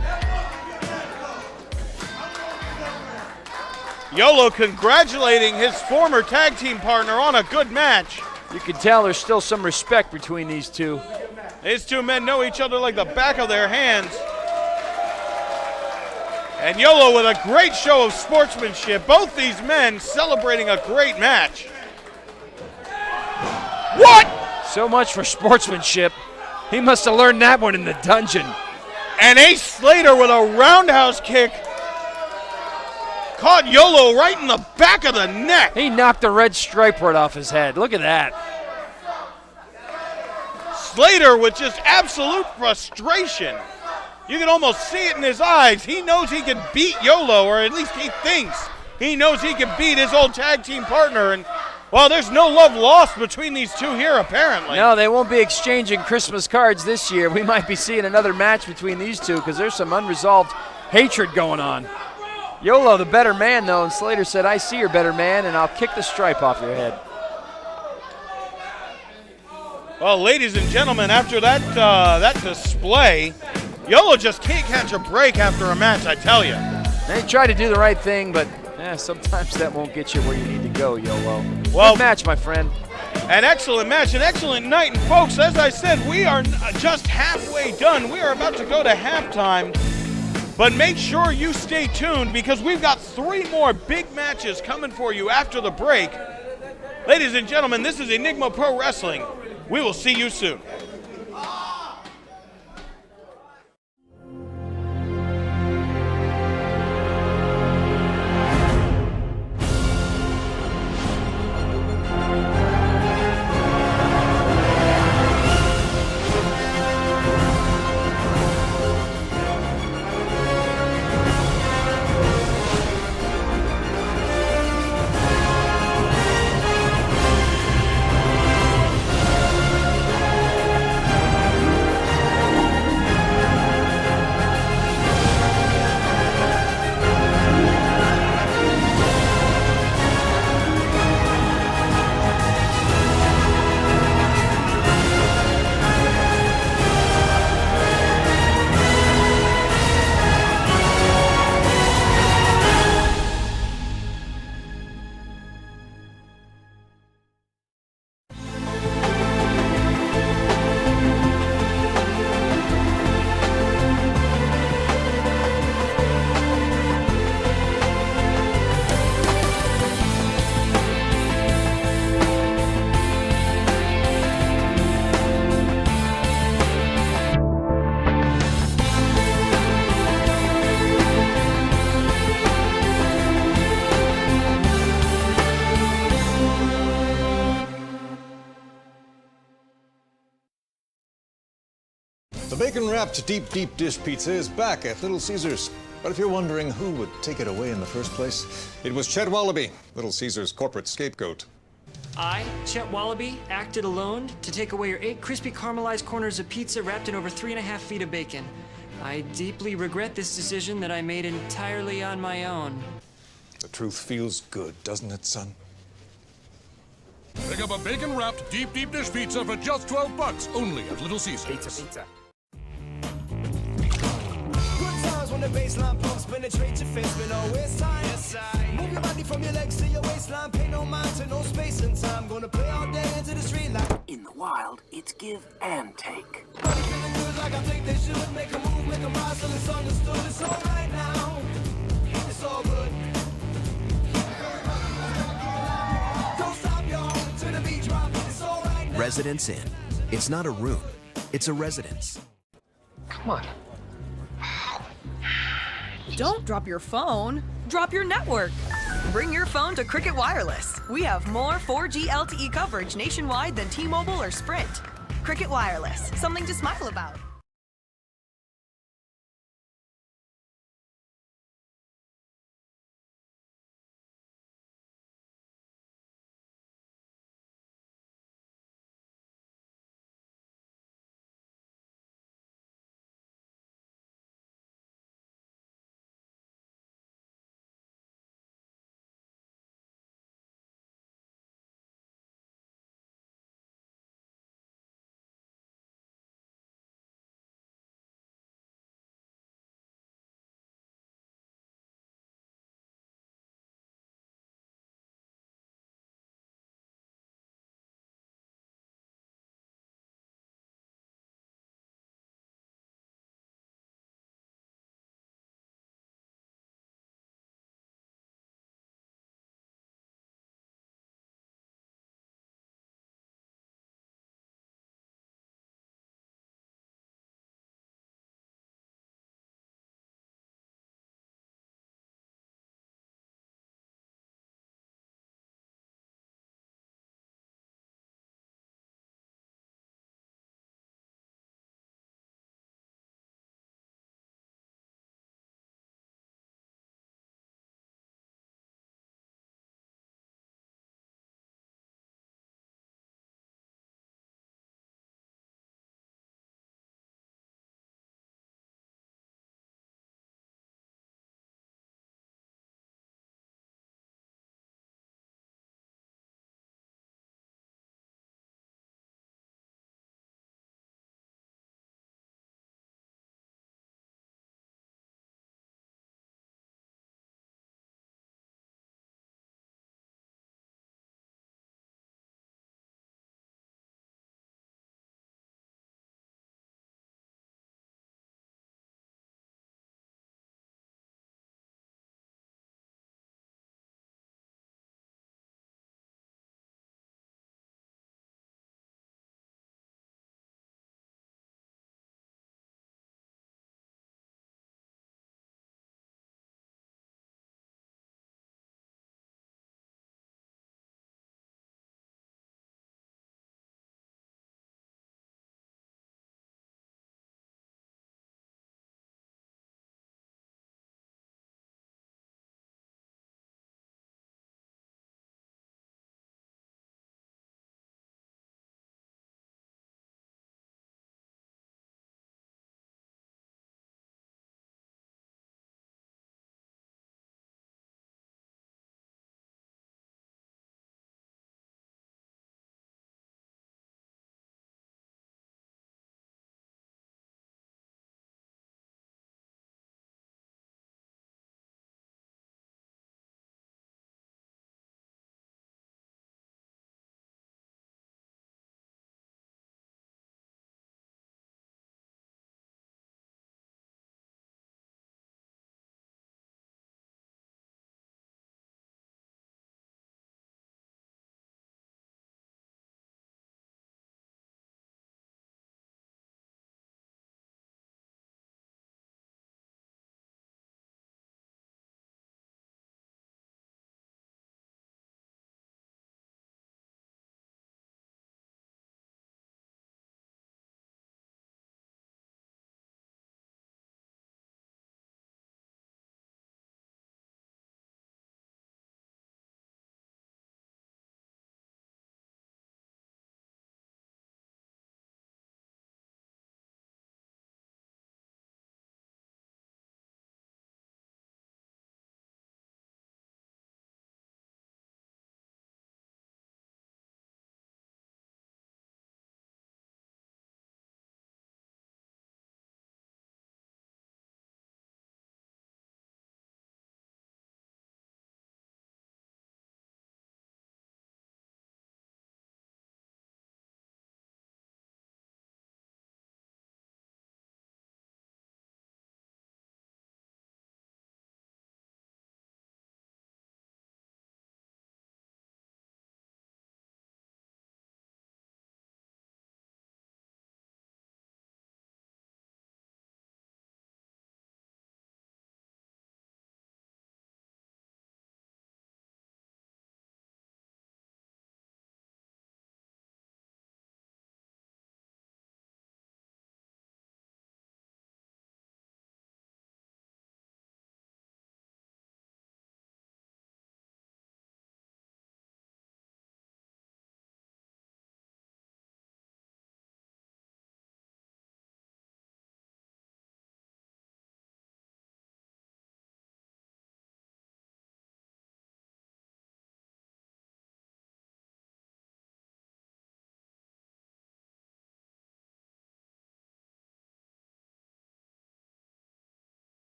Yolo congratulating his former tag team partner on a good match. You can tell there's still some respect between these two. These two men know each other like the back of their hands. And Yolo with a great show of sportsmanship. Both these men celebrating a great match. What? So much for sportsmanship. He must have learned that one in the dungeon. And Ace Slater with a roundhouse kick Caught Yolo right in the back of the neck. He knocked the red stripe right off his head. Look at that. Slater with just absolute frustration. You can almost see it in his eyes. He knows he can beat Yolo, or at least he thinks he knows he can beat his old tag team partner. And, well, there's no love lost between these two here, apparently. No, they won't be exchanging Christmas cards this year. We might be seeing another match between these two because there's some unresolved hatred going on. Yolo, the better man, though, and Slater said, I see you're better man, and I'll kick the stripe off your head. Well, ladies and gentlemen, after that display, Yolo just can't catch a break after a match, I tell you. They try to do the right thing, but sometimes that won't get you where you need to go, Yolo. Well, good match, my friend. An excellent match, an excellent night. And folks, as I said, we are just halfway done. We are about to go to halftime. But make sure you stay tuned because we've got 3 more big matches coming for you after the break. Ladies and gentlemen, this is Enigma Pro Wrestling. We will see you soon. The bacon-wrapped deep dish pizza is back at Little Caesars. But if you're wondering who would take it away in the first place, it was Chet Wallaby, Little Caesars' corporate scapegoat. I, Chet Wallaby, acted alone to take away your 8 crispy caramelized corners of pizza wrapped in over 3.5 feet of bacon. I deeply regret this decision that I made entirely on my own. The truth feels good, doesn't it, son? Pick up a bacon-wrapped deep dish pizza for just $12 only at Little Caesars. Pizza. When the baseline pumps penetrate your face, but always time. Yes, move your body from your legs to your waistline. Pay no mind to no space and time. Gonna play all day into the street light. In the wild, it's give and take. Body feeling good like I think they should. Make a move, make a rise till it's understood. It's all right now. It's all good. Don't stop, y'all. To the beat drop. It's all right now. Residence Inn. It's not a room. It's a residence. Come on. Don't drop your phone, drop your network. Bring your phone to Cricket Wireless. We have more 4G LTE coverage nationwide than T-Mobile or Sprint. Cricket Wireless, something to smile about.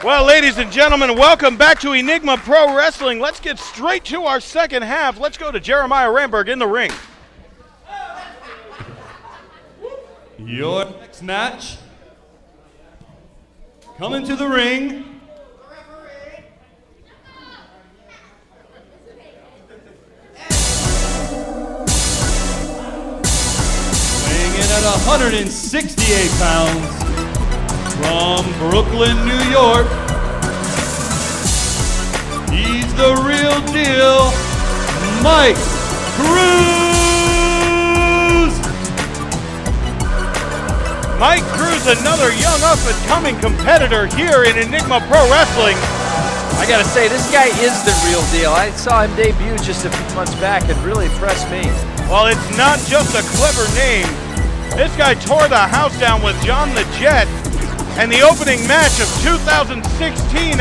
Well, ladies and gentlemen, welcome back to Enigma Pro Wrestling. Let's get straight to our second half. Let's go to Jeremiah Ramberg in the ring. Your next match, coming to the ring, weighing in at 168 pounds, from Brooklyn, New York, he's the real deal, Mike Cruz! Mike Cruz, another young up-and-coming competitor here in Enigma Pro Wrestling. I gotta say, this guy is the real deal. I saw him debut just a few months back and really impressed me. Well, it's not just a clever name. This guy tore the house down with John the Jet and the opening match of 2016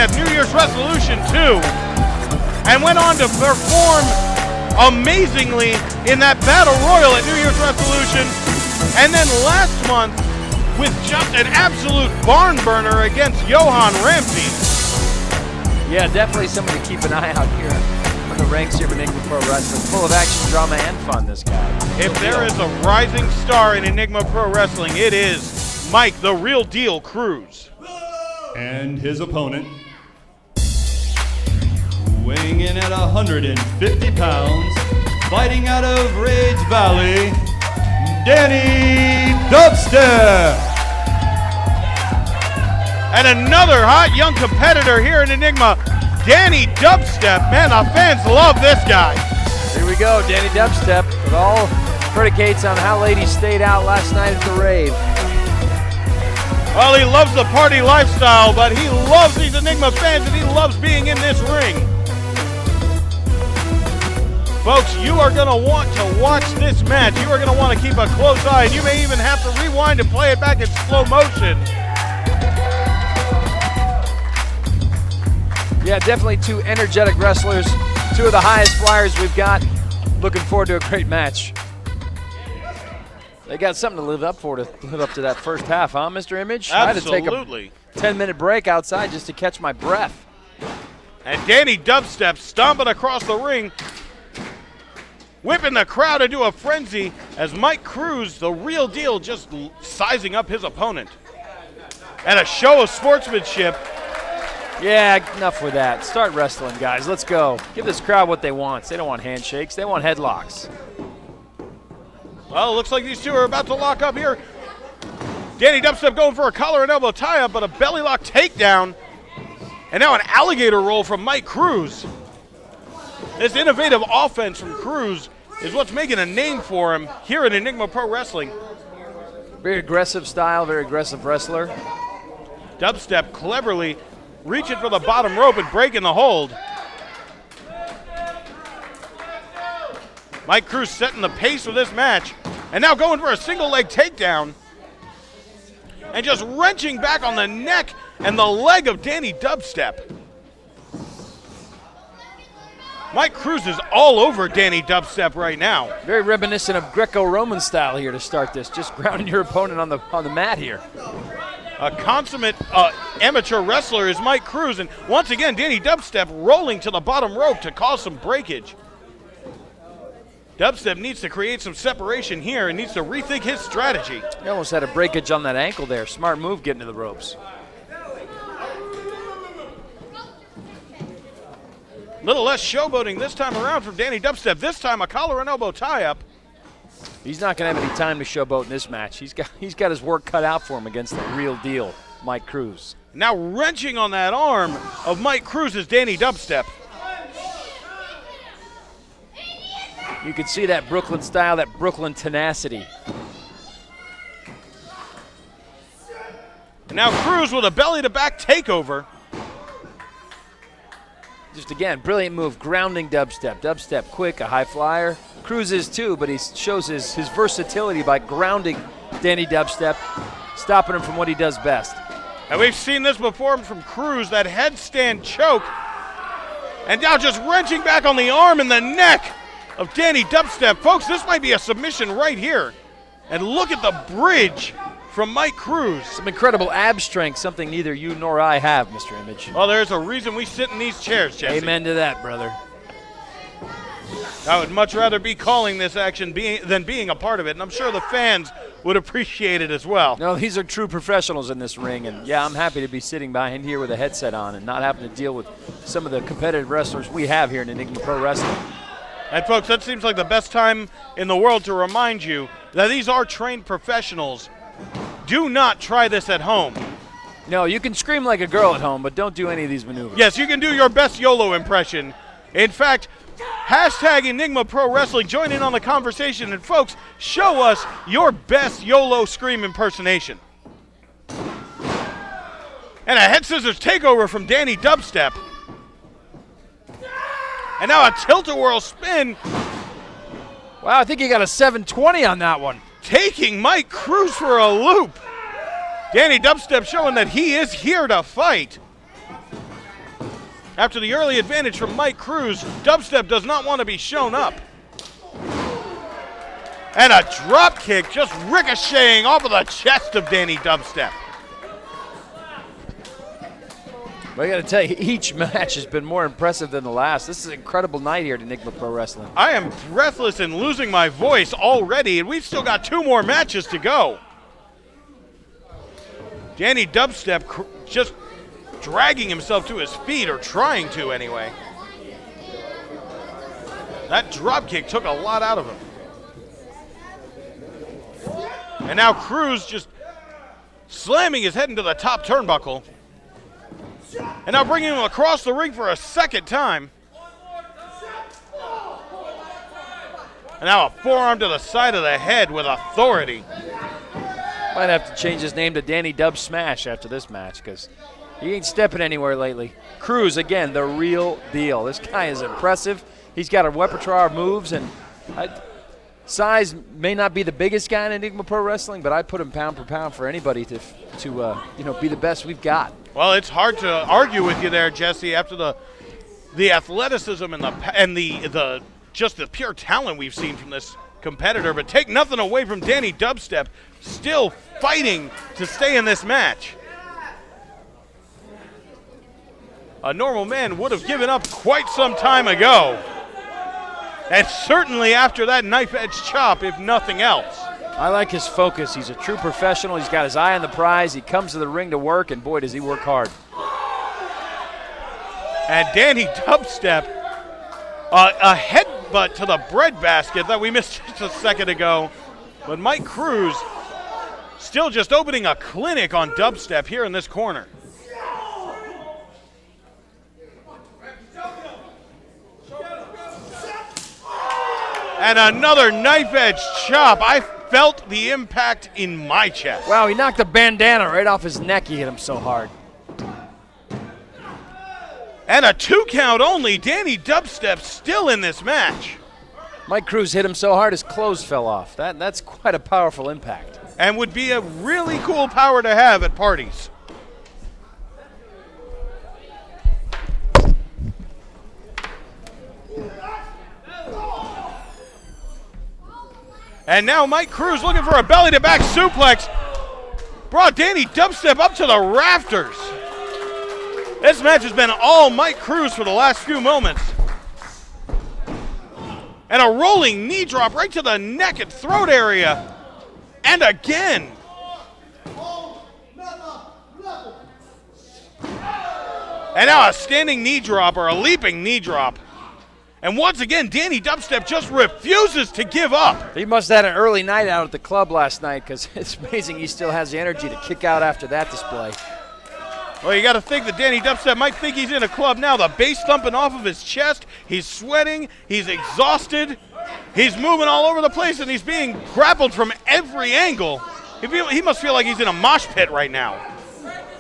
at New Year's Resolution 2, and went on to perform amazingly in that Battle Royal at New Year's Resolution, and then last month with just an absolute barn burner against Johan Ramsey. Yeah, definitely someone to keep an eye out here on the ranks here of Enigma Pro Wrestling. Full of action, drama, and fun, this guy. If there is a rising star in Enigma Pro Wrestling, it is Mike, the real deal, Cruz. And his opponent, weighing in at 150 pounds, fighting out of Rage Valley, Danny Dubstep. And another hot young competitor here in Enigma, Danny Dubstep. Man, the fans love this guy. Here we go, Danny Dubstep. It all predicates on how late he stayed out last night at the rave. Well, he loves the party lifestyle, but he loves these Enigma fans, and he loves being in this ring. Folks, you are going to want to watch this match. You are going to want to keep a close eye, and you may even have to rewind and play it back in slow motion. Yeah, definitely two energetic wrestlers, two of the highest flyers we've got. Looking forward to a great match. They got something to live up to live up to that first half, huh, Mr. Image? Absolutely. I had to take a 10-minute break outside just to catch my breath. And Danny Dubstep stomping across the ring, whipping the crowd into a frenzy as Mike Cruz, the real deal, just sizing up his opponent. And a show of sportsmanship. Yeah, enough with that. Start wrestling, guys. Let's go. Give this crowd what they want. They don't want handshakes. They want headlocks. Well, it looks like these two are about to lock up here. Danny Dubstep going for a collar and elbow tie-up, but a belly lock takedown. And now an alligator roll from Mike Cruz. This innovative offense from Cruz is what's making a name for him here in Enigma Pro Wrestling. Very aggressive style, very aggressive wrestler. Dubstep cleverly reaching for the bottom rope and breaking the hold. Mike Cruz setting the pace for this match. And now going for a single leg takedown. And just wrenching back on the neck and the leg of Danny Dubstep. Mike Cruz is all over Danny Dubstep right now. Very reminiscent of Greco-Roman style here to start this. Just grounding your opponent on the mat here. A consummate amateur wrestler is Mike Cruz. And once again, Danny Dubstep rolling to the bottom rope to cause some breakage. Dubstep needs to create some separation here and needs to rethink his strategy. He almost had a breakage on that ankle there. Smart move getting to the ropes. Little less showboating this time around from Danny Dubstep. This time a collar and elbow tie-up. He's not going to have any time to showboat in this match. He's got his work cut out for him against the real deal, Mike Cruz. Now wrenching on that arm of Mike Cruz is Danny Dubstep. You can see that Brooklyn style, that Brooklyn tenacity. And now Cruz with a belly-to-back takeover. Just again, brilliant move, grounding Dubstep. Dubstep quick, a high flyer. Cruz is too, but he shows his versatility by grounding Danny Dubstep, stopping him from what he does best. And we've seen this before from Cruz, that headstand choke. And now just wrenching back on the arm and the neck of Danny Dubstep. Folks, this might be a submission right here. And look at the bridge from Mike Cruz. Some incredible ab strength, something neither you nor I have, Mr. Image. Well, there's a reason we sit in these chairs, Jesse. Amen to that, brother. I would much rather be calling this action than being a part of it, and I'm sure the fans would appreciate it as well. No, these are true professionals in this ring, and yeah, I'm happy to be sitting behind here with a headset on and not having to deal with some of the competitive wrestlers we have here in Enigma Pro Wrestling. And folks, that seems like the best time in the world to remind you that these are trained professionals. Do not try this at home. No, you can scream like a girl at home, but don't do any of these maneuvers. Yes, you can do your best YOLO impression. In fact, hashtag Enigma Pro Wrestling, join in on the conversation, and folks, show us your best YOLO scream impersonation. And a head scissors takeover from Danny Dubstep. And now a tilt-a-whirl spin. Wow, I think he got a 720 on that one. Taking Mike Cruz for a loop. Danny Dubstep showing that he is here to fight. After the early advantage from Mike Cruz, Dubstep does not want to be shown up. And a drop kick just ricocheting off of the chest of Danny Dubstep. But I got to tell you, each match has been more impressive than the last. This is an incredible night here at Enigma Pro Wrestling. I am breathless and losing my voice already, and we've still got 2 more matches to go. Danny Dubstep just dragging himself to his feet, or trying to anyway. That drop kick took a lot out of him. And now Cruz just slamming his head into the top turnbuckle. And now bringing him across the ring for a second time. And now a forearm to the side of the head with authority. Might have to change his name to Danny Dub Smash after this match, because he ain't stepping anywhere lately. Cruz, again, the real deal. This guy is impressive. He's got a repertoire of moves, and size may not be the biggest guy in Enigma Pro Wrestling, but I'd put him pound for pound for anybody to be the best we've got. Well, it's hard to argue with you there, Jesse, after the athleticism and the just the pure talent we've seen from this competitor. But take nothing away from Danny Dubstep, still fighting to stay in this match. A normal man would have given up quite some time ago. And certainly after that knife-edge chop, if nothing else. I like his focus. He's a true professional. He's got his eye on the prize. He comes to the ring to work, and boy, does he work hard. And Danny Dubstep, a headbutt to the breadbasket that we missed just a second ago. But Mike Cruz still just opening a clinic on Dubstep here in this corner. And another knife-edge chop. I felt the impact in my chest. Wow, he knocked the bandana right off his neck. He hit him so hard. And a 2 count only. Danny Dubstep still in this match. Mike Cruz hit him so hard his clothes fell off. That's quite a powerful impact. And would be a really cool power to have at parties. And now Mike Cruz looking for a belly-to-back suplex. Brought Danny Dubstep up to the rafters. This match has been all Mike Cruz for the last few moments. And a rolling knee drop right to the neck and throat area. And again. And now a standing knee drop, or a leaping knee drop. And once again, Danny Dubstep just refuses to give up. He must have had an early night out at the club last night, because it's amazing he still has the energy to kick out after that display. Well, you got to think that Danny Dubstep might think he's in a club now. The bass thumping off of his chest. He's sweating. He's exhausted. He's moving all over the place, and he's being grappled from every angle. He must feel like he's in a mosh pit right now.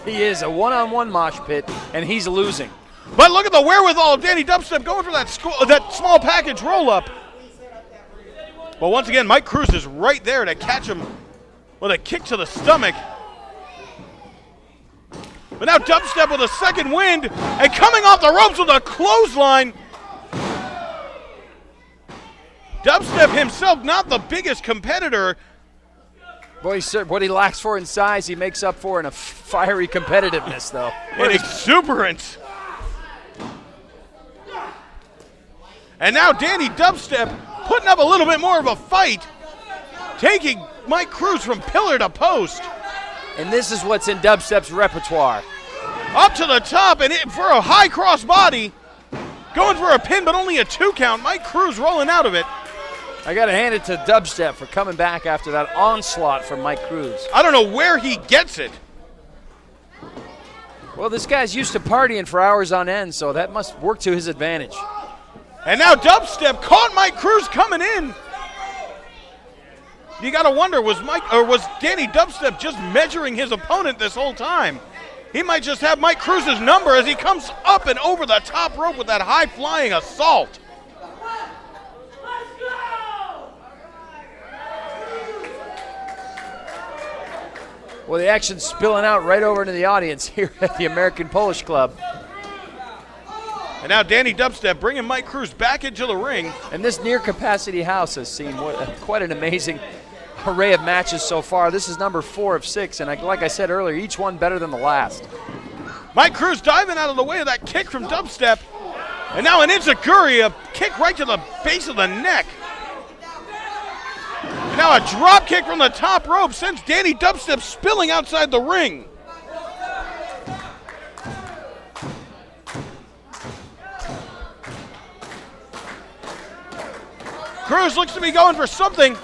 He is a one-on-one mosh pit, and he's losing. But look at the wherewithal of Danny Dubstep going for that small package roll-up. But once again, Mike Cruz is right there to catch him with a kick to the stomach. But now Dubstep with a second wind, and coming off the ropes with a clothesline. Dubstep himself, not the biggest competitor, Boy, what he lacks for in size, he makes up for in a fiery competitiveness, though. And exuberance. And now Danny Dubstep putting up a little bit more of a fight, taking Mike Cruz from pillar to post. And this is what's in Dubstep's repertoire. Up to the top, and for a high cross body, going for a pin, but only a 2 count. Mike Cruz rolling out of it. I got to hand it to Dubstep for coming back after that onslaught from Mike Cruz. I don't know where he gets it. Well, this guy's used to partying for hours on end, so that must work to his advantage. And now Dubstep caught Mike Cruz coming in. You got to wonder, was Danny Dubstep just measuring his opponent this whole time? He might just have Mike Cruz's number as he comes up and over the top rope with that high-flying assault. Well, the action's spilling out right over into the audience here at the American Polish Club. And now Danny Dubstep bringing Mike Cruz back into the ring. And this near-capacity house has seen quite an amazing array of matches so far. This is number 4 of 6, and like I said earlier, each one better than the last. Mike Cruz diving out of the way of that kick from Dubstep. And now an enziguri, a kick right to the base of the neck. And now a drop kick from the top rope sends Danny Dubstep spilling outside the ring. Cruz looks to be going for something.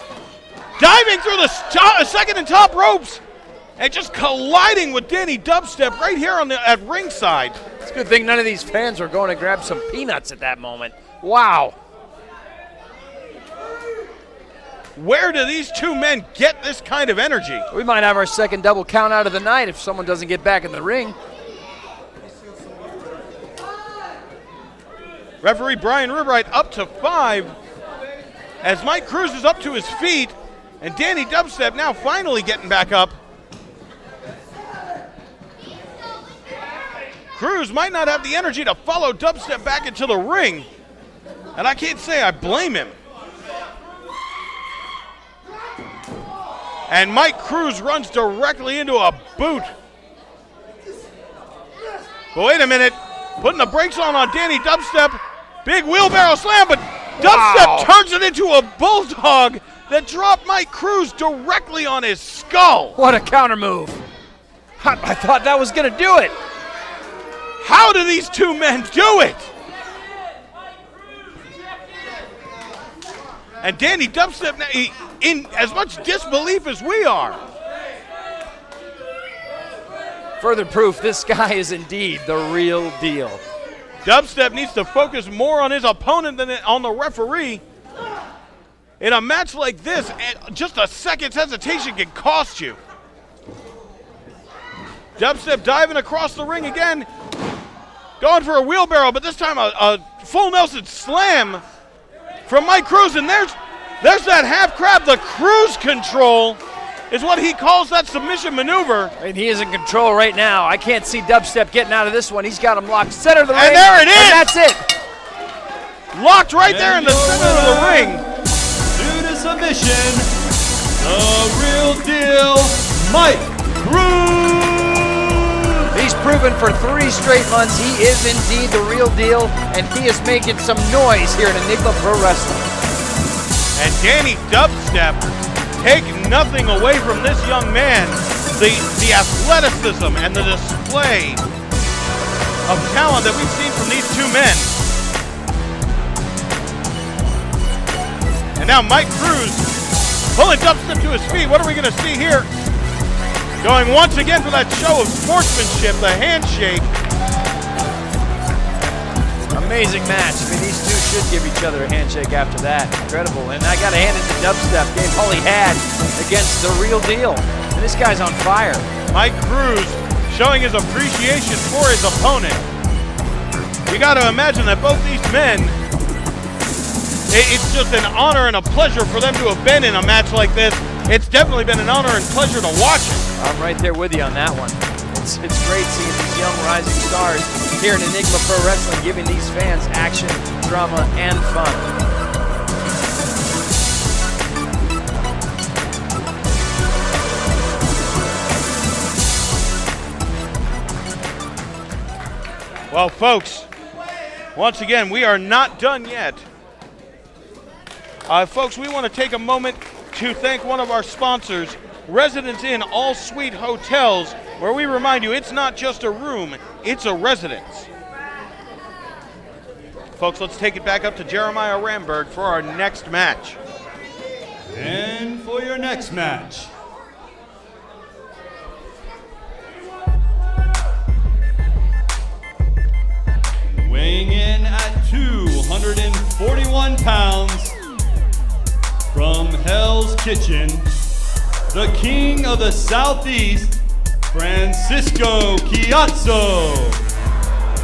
Diving through the second and top ropes and just colliding with Danny Dubstep right here at ringside. It's a good thing none of these fans were going to grab some peanuts at that moment. Wow. Where do these two men get this kind of energy? We might have our second double count out of the night if someone doesn't get back in the ring. Referee Brian Ribbright up to 5 as Mike Cruz is up to his feet and Danny Dubstep now finally getting back up. Cruz might not have the energy to follow Dubstep back into the ring, and I can't say I blame him. And Mike Cruz runs directly into a boot. But wait a minute, putting the brakes on Danny Dubstep. Big wheelbarrow slam, but Dubstep turns it into a bulldog that dropped Mike Cruz directly on his skull. What a counter move. I thought that was going to do it. How do these two men do it? And Danny Dubstep, in as much disbelief as we are. Further proof this guy is indeed the real deal. Dubstep needs to focus more on his opponent than on the referee. In a match like this, just a second's hesitation can cost you. Dubstep diving across the ring again, going for a wheelbarrow, but this time a full Nelson slam from Mike Cruz, and there's that half crab. The Cruz control is what he calls that submission maneuver. And he is in control right now. I can't see Dubstep getting out of this one. He's got him locked center of the ring. And there it is. And that's it. Locked right there in the center of the ring. Due to submission, the real deal, Mike Cruz. He's proven for 3 straight months he is indeed the real deal, and he is making some noise here in Enigma Pro Wrestling. And Danny Dubstep, take nothing away from this young man. The athleticism and the display of talent that we've seen from these two men. And now Mike Cruz pulling Dubstep to his feet. What are we going to see here? Going once again for that show of sportsmanship, the handshake. Amazing match. I mean, these two should give each other a handshake after that. Incredible. And I got to hand it to Dubstep. Gave all he had against the real deal. And this guy's on fire. Mike Cruz showing his appreciation for his opponent. You got to imagine that both these men, it's just an honor and a pleasure for them to have been in a match like this. It's definitely been an honor and pleasure to watch it. I'm right there with you on that one. It's great seeing these young rising stars here in Enigma Pro Wrestling, giving these fans action, drama, and fun. Well, folks, once again, we are not done yet. Folks, we want to take a moment to thank one of our sponsors, Residence Inn All Suite Hotels, where we remind you it's not just a room, it's a residence. Folks, let's take it back up to Jeremiah Ramberg for our next match. And for your next match, weighing in at 241 pounds, from Hell's Kitchen, the King of the Southeast, Francisco Kiaso.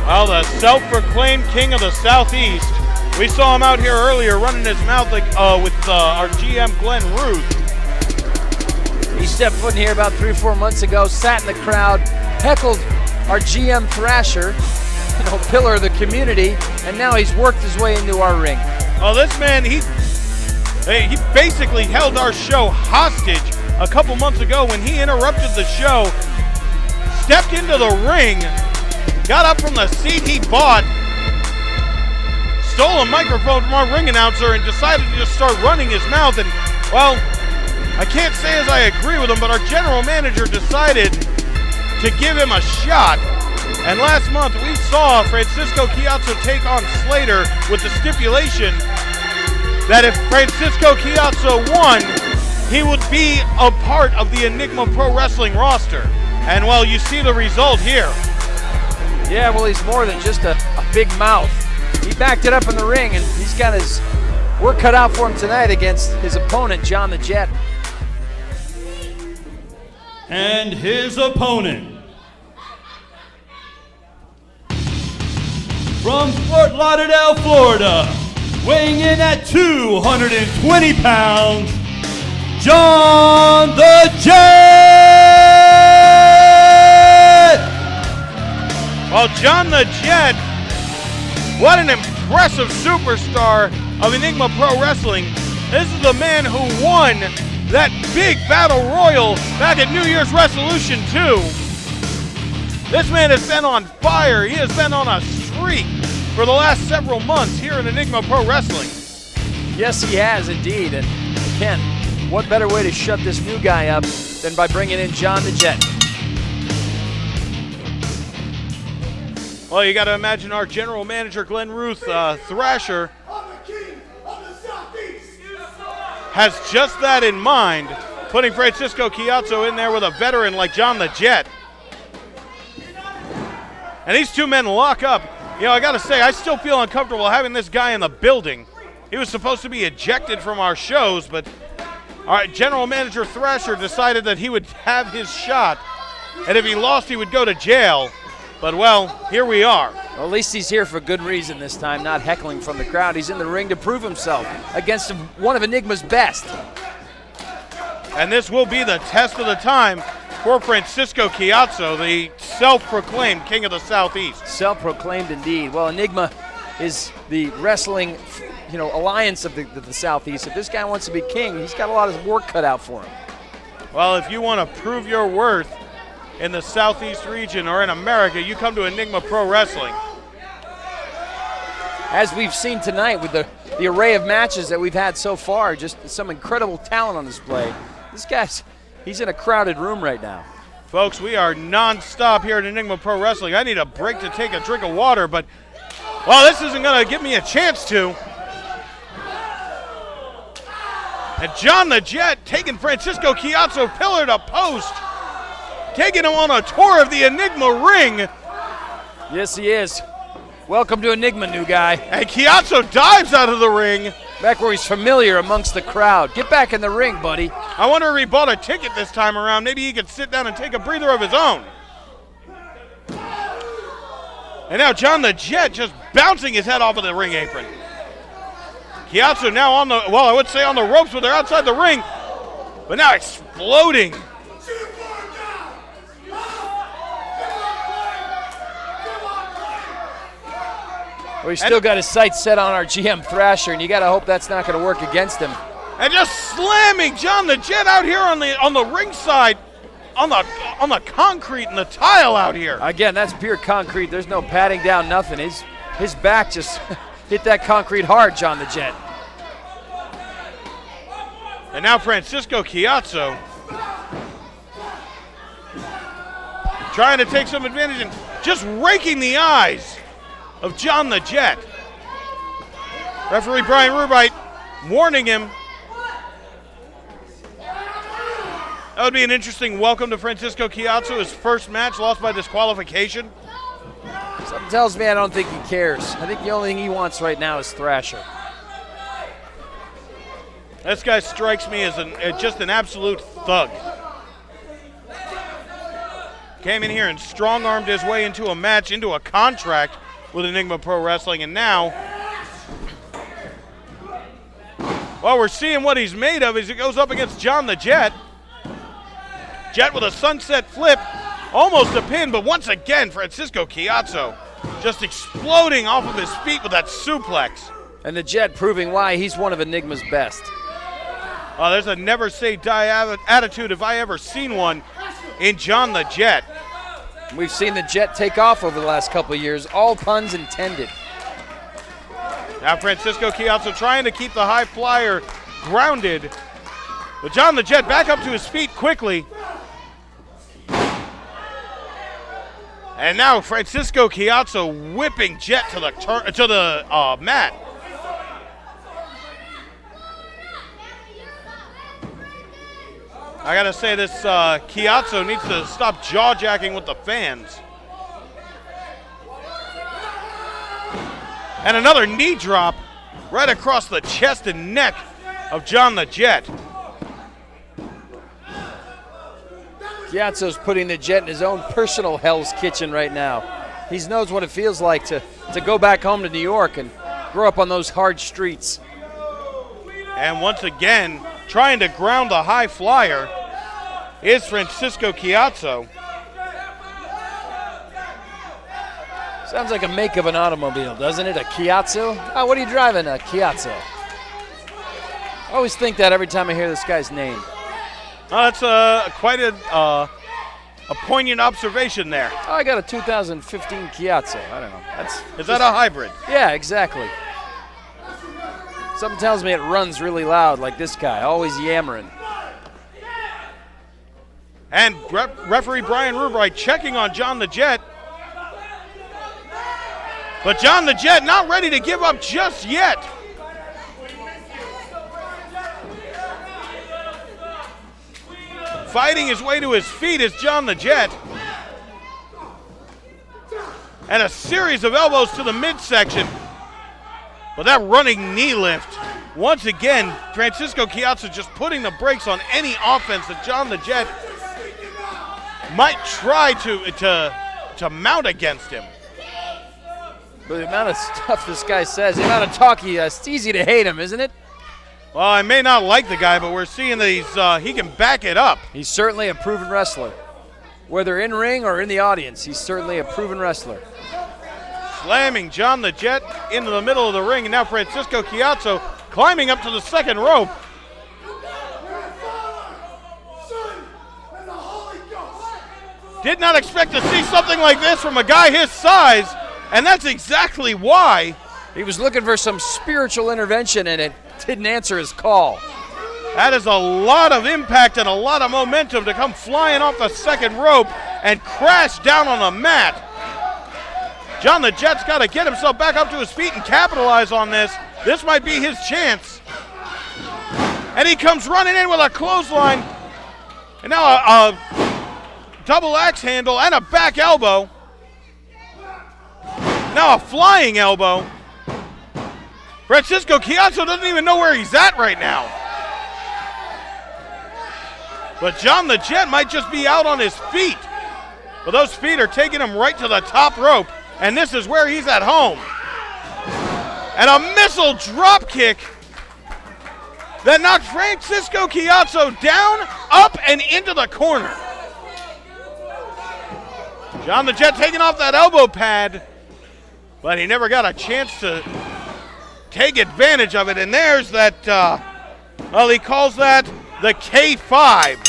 Well, the self-proclaimed King of the Southeast. We saw him out here earlier running his mouth like with our GM Glenn Ruth. He stepped foot in here about 3 or 4 months ago, sat in the crowd, heckled our GM Thrasher, pillar of the community, and now he's worked his way into our ring. Well, this man, he basically held our show hostage a couple months ago when he interrupted the show, stepped into the ring, got up from the seat he bought, stole a microphone from our ring announcer, and decided to just start running his mouth. And, well, I can't say as I agree with him, but our general manager decided to give him a shot. And last month we saw Francisco Kiaso take on Slater with the stipulation that if Francisco Kiaso won, he would be a part of the Enigma Pro Wrestling roster. And, well, you see the result here. Yeah, well, he's more than just a big mouth. He backed it up in the ring, and he's got his work cut out for him tonight against his opponent, John the Jet. And his opponent, from Fort Lauderdale, Florida, weighing in at 220 pounds, John the Jet! Well, John the Jet, what an impressive superstar of Enigma Pro Wrestling. This is the man who won that big battle royal back at New Year's Resolution 2. This man has been on fire. He has been on a streak for the last several months here in Enigma Pro Wrestling. Yes, he has indeed. And Ken, what better way to shut this new guy up than by bringing in John the Jet? Well, you got to imagine our general manager, Glenn Ruth, Thrasher, has just that in mind, putting Francisco Kiaso in there with a veteran like John the Jet. And these two men lock up. I got to say, I still feel uncomfortable having this guy in the building. He was supposed to be ejected from our shows, but all right, General Manager Thrasher decided that he would have his shot, and if he lost, he would go to jail. But, well, here we are. Well, at least he's here for good reason this time, not heckling from the crowd. He's in the ring to prove himself against one of Enigma's best. And this will be the test of the time for Francisco Kiaso, the self-proclaimed King of the Southeast. Self-proclaimed indeed. Well, Enigma is the wrestling, alliance of the Southeast. If this guy wants to be king, he's got a lot of work cut out for him. Well, if you want to prove your worth in the Southeast region or in America, you come to Enigma Pro Wrestling. As we've seen tonight with the array of matches that we've had so far, just some incredible talent on display. This guy's, he's in a crowded room right now. Folks, we are non-stop here at Enigma Pro Wrestling. I need a break to take a drink of water, but, well, this isn't going to give me a chance to. And John the Jet taking Francisco Kiaso pillar to post, taking him on a tour of the Enigma ring. Yes, he is. Welcome to Enigma, new guy. And Kiaso dives out of the ring. Back where he's familiar amongst the crowd. Get back in the ring, buddy. I wonder if he bought a ticket this time around. Maybe he could sit down and take a breather of his own. And now John the Jet just bouncing his head off of the ring apron. Kiaso now on the, well, I would say on the ropes, but they're outside the ring. But now exploding. Well, he's still got his sights set on our GM Thrasher, and you got to hope that's not going to work against him. And just slamming John the Jet out here on the ringside on the concrete and the tile out here. Again, that's pure concrete. There's no patting down, nothing. His back just hit that concrete hard, John the Jet. And now Francisco Kiaso trying to take some advantage and just raking the eyes of John the Jet. Referee Brian Rubite warning him. That would be an interesting welcome to Francisco Kiaso. His first match lost by disqualification. Something tells me I don't think he cares. I think the only thing he wants right now is Thrasher. This guy strikes me as just an absolute thug. Came in here and strong-armed his way into a match, into a contract with Enigma Pro Wrestling, and now, well, we're seeing what he's made of as he goes up against John the Jet. Jet with a sunset flip, almost a pin, but once again, Francisco Kiaso just exploding off of his feet with that suplex. And the Jet proving why he's one of Enigma's best. There's a never say die attitude if I ever seen one in John the Jet. We've seen the Jet take off over the last couple of years, all puns intended. Now Francisco Kiaso trying to keep the high flyer grounded. But John the Jet back up to his feet quickly. And now Francisco Kiaso whipping Jet to the mat. I gotta say, this Kiaso needs to stop jaw-jacking with the fans. And another knee drop right across the chest and neck of John the Jet. Kiaso's putting the Jet in his own personal Hell's Kitchen right now. He knows what it feels like to go back home to New York and grow up on those hard streets. And once again, trying to ground the high flyer is Francisco Kiaso. Sounds like a make of an automobile, doesn't it? A Kiaso? Oh, what are you driving? A Kiaso. I always think that every time I hear this guy's name. Oh, that's quite a poignant observation there. Oh, I got a 2015 Kiaso. I don't know. Is that a hybrid? Yeah, exactly. Something tells me it runs really loud like this guy, always yammering. And referee Brian Rubite checking on John the Jet. But John the Jet not ready to give up just yet. Fighting his way to his feet is John the Jet. And a series of elbows to the midsection. But that running knee lift, once again, Francisco Kiaso just putting the brakes on any offense that John the Jet might try to mount against him. But the amount of stuff this guy says, the amount of talk it's easy to hate him, isn't it? Well, I may not like the guy, but we're seeing that he can back it up. He's certainly a proven wrestler. Whether in ring or in the audience, he's certainly a proven wrestler. Slamming John the Jet into the middle of the ring, and now Francisco Kiaso climbing up to the second rope. Did not expect to see something like this from a guy his size, and that's exactly why. He was looking for some spiritual intervention, and it didn't answer his call. That is a lot of impact and a lot of momentum to come flying off the second rope and crash down on the mat. John the Jet's got to get himself back up to his feet and capitalize on this. This might be his chance. And he comes running in with a clothesline. And now a double axe handle and a back elbow. Now a flying elbow. Francisco Kiaso doesn't even know where he's at right now. But John the Jet might just be out on his feet. But those feet are taking him right to the top rope. And this is where he's at home. And a missile drop kick that knocked Francisco Kiaso down, up, and into the corner. John the Jet taking off that elbow pad, but he never got a chance to take advantage of it. And there's that, he calls that the K5.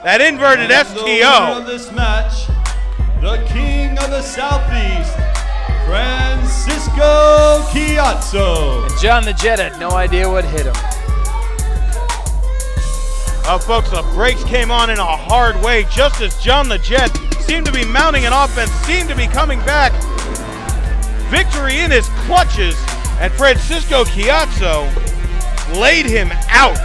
That inverted The winner of STO. this match, the king of the Southeast, Francisco Kiaso. And John the Jet had no idea what hit him. Folks, the brakes came on in a hard way just as John the Jet seemed to be mounting an offense, seemed to be coming back. Victory in his clutches, and Francisco Kiaso laid him out.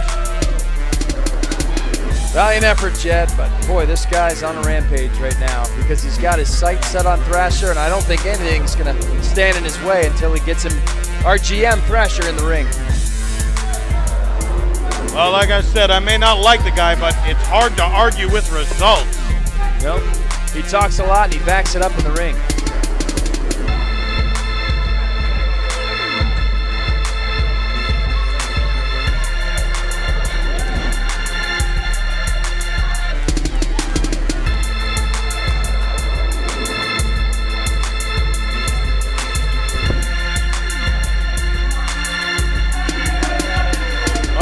Valiant effort, Jet, but boy, this guy's on a rampage right now because he's got his sights set on Thrasher, and I don't think anything's going to stand in his way until he gets him, our GM Thrasher, in the ring. Well, like I said, I may not like the guy, but it's hard to argue with results. Nope. He talks a lot and he backs it up in the ring.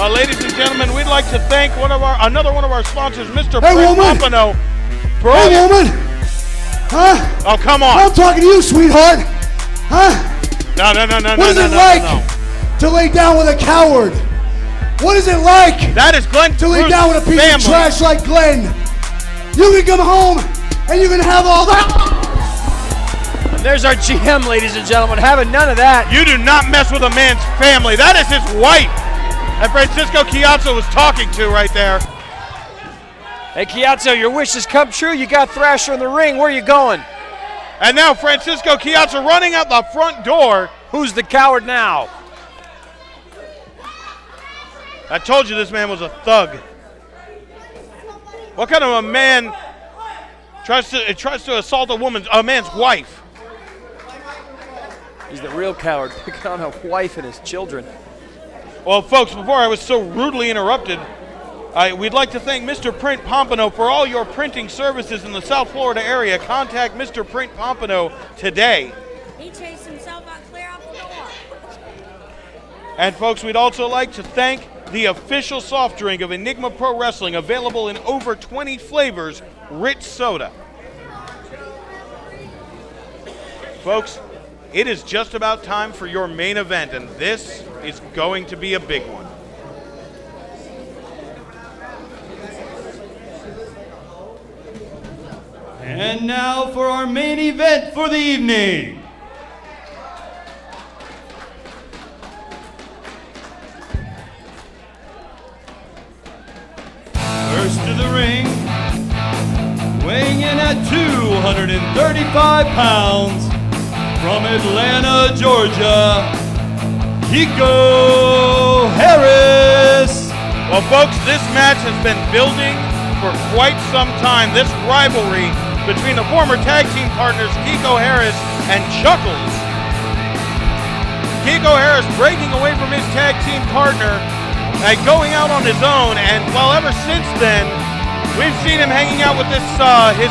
Ladies and gentlemen, we'd like to thank another one of our sponsors, Mr. Hey, Brent woman. Pompano. Hey, woman! Huh? Oh, come on. I'm talking to you, sweetheart. Huh? No. What is it like to lay down with a coward? What is it like That is Glenn to lay Cruz down with a piece family. of trash like Glenn? You can come home and you can have all that. And there's our GM, ladies and gentlemen, having none of that. You do not mess with a man's family. That is his wife. And Francisco Kiaso was talking to right there. Hey, Kiaso, your wish has come true. You got Thrasher in the ring. Where are you going? And now Francisco Kiaso running out the front door. Who's the coward now? I told you this man was a thug. What kind of a man tries to assault a man's wife? He's the real coward, picking on a wife and his children. Well, folks, before I was so rudely interrupted, we'd like to thank Mr. Print Pompano for all your printing services in the South Florida area. Contact Mr. Print Pompano today. He chased himself out clear out the door. And folks, we'd also like to thank the official soft drink of Enigma Pro Wrestling, available in over 20 flavors, Rich Soda. Folks, it is just about time for your main event, and this is going to be a big one. And now for our main event for the evening. First to the ring, weighing in at 235 pounds, from Atlanta, Georgia, Kiko Harris. Well, folks, this match has been building for quite some time. This rivalry between the former tag team partners Kiko Harris and Chuckles. Kiko Harris breaking away from his tag team partner and going out on his own. And well, ever since then, we've seen him hanging out with his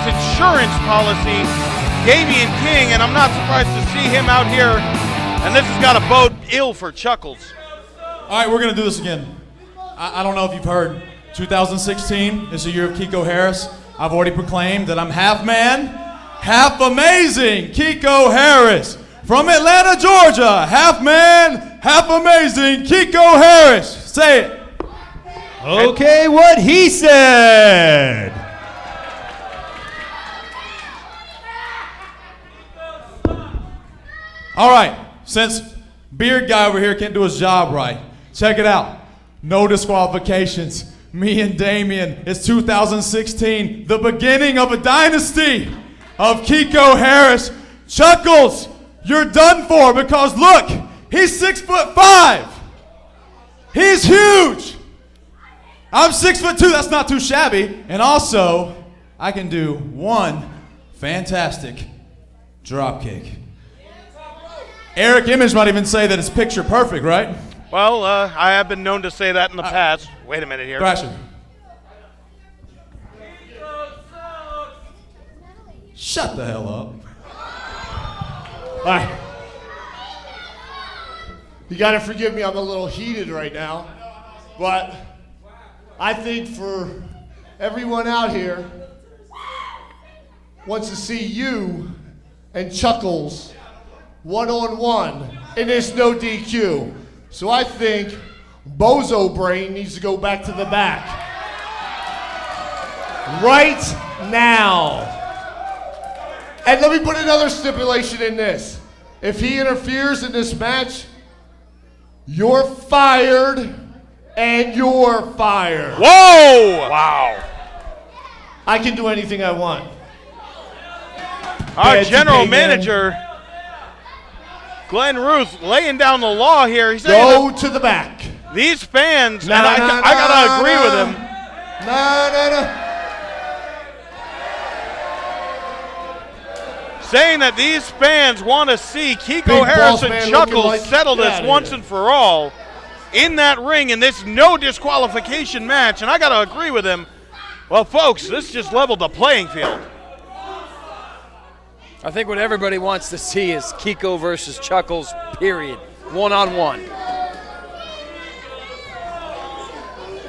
insurance policy, Davian King, and I'm not surprised to see him out here. And this has got to bode ill for Chuckles. All right, we're going to do this again. I don't know if you've heard. 2016 is the year of Kiko Harris. I've already proclaimed that I'm half man, half amazing. Kiko Harris from Atlanta, Georgia. Half man, half amazing. Kiko Harris. Say it. Okay, what he said. All right, since Beard Guy over here can't do his job right, check it out. No disqualifications. Me and Damien. It's 2016, the beginning of a dynasty of Kiko Harris. Chuckles, you're done for because look, he's 6'5". He's huge. I'm 6'2". That's not too shabby. And also, I can do one fantastic drop kick. Eric Image might even say that it's picture perfect, right? Well, I have been known to say that in the past. Wait a minute here. Thrasher. Shut the hell up. All right. You got to forgive me, I'm a little heated right now. But I think for everyone out here wants to see you and Chuckles one-on-one in this no DQ. So I think Bozo Brain needs to go back to the back. Right now. And let me put another stipulation in this. If he interferes in this match, you're fired and you're fired. Whoa! Wow. I can do anything I want. Our general manager, Glenn Ruth, laying down the law here. He's saying go to the back. These fans, and I gotta agree with him. No. Saying that these fans want to see Kiko Harris and Chuckles settle this once and for all in that ring in this no disqualification match, and I got to agree with him. Well, folks, this just leveled the playing field. I think what everybody wants to see is Kiko versus Chuckles, period. One-on-one.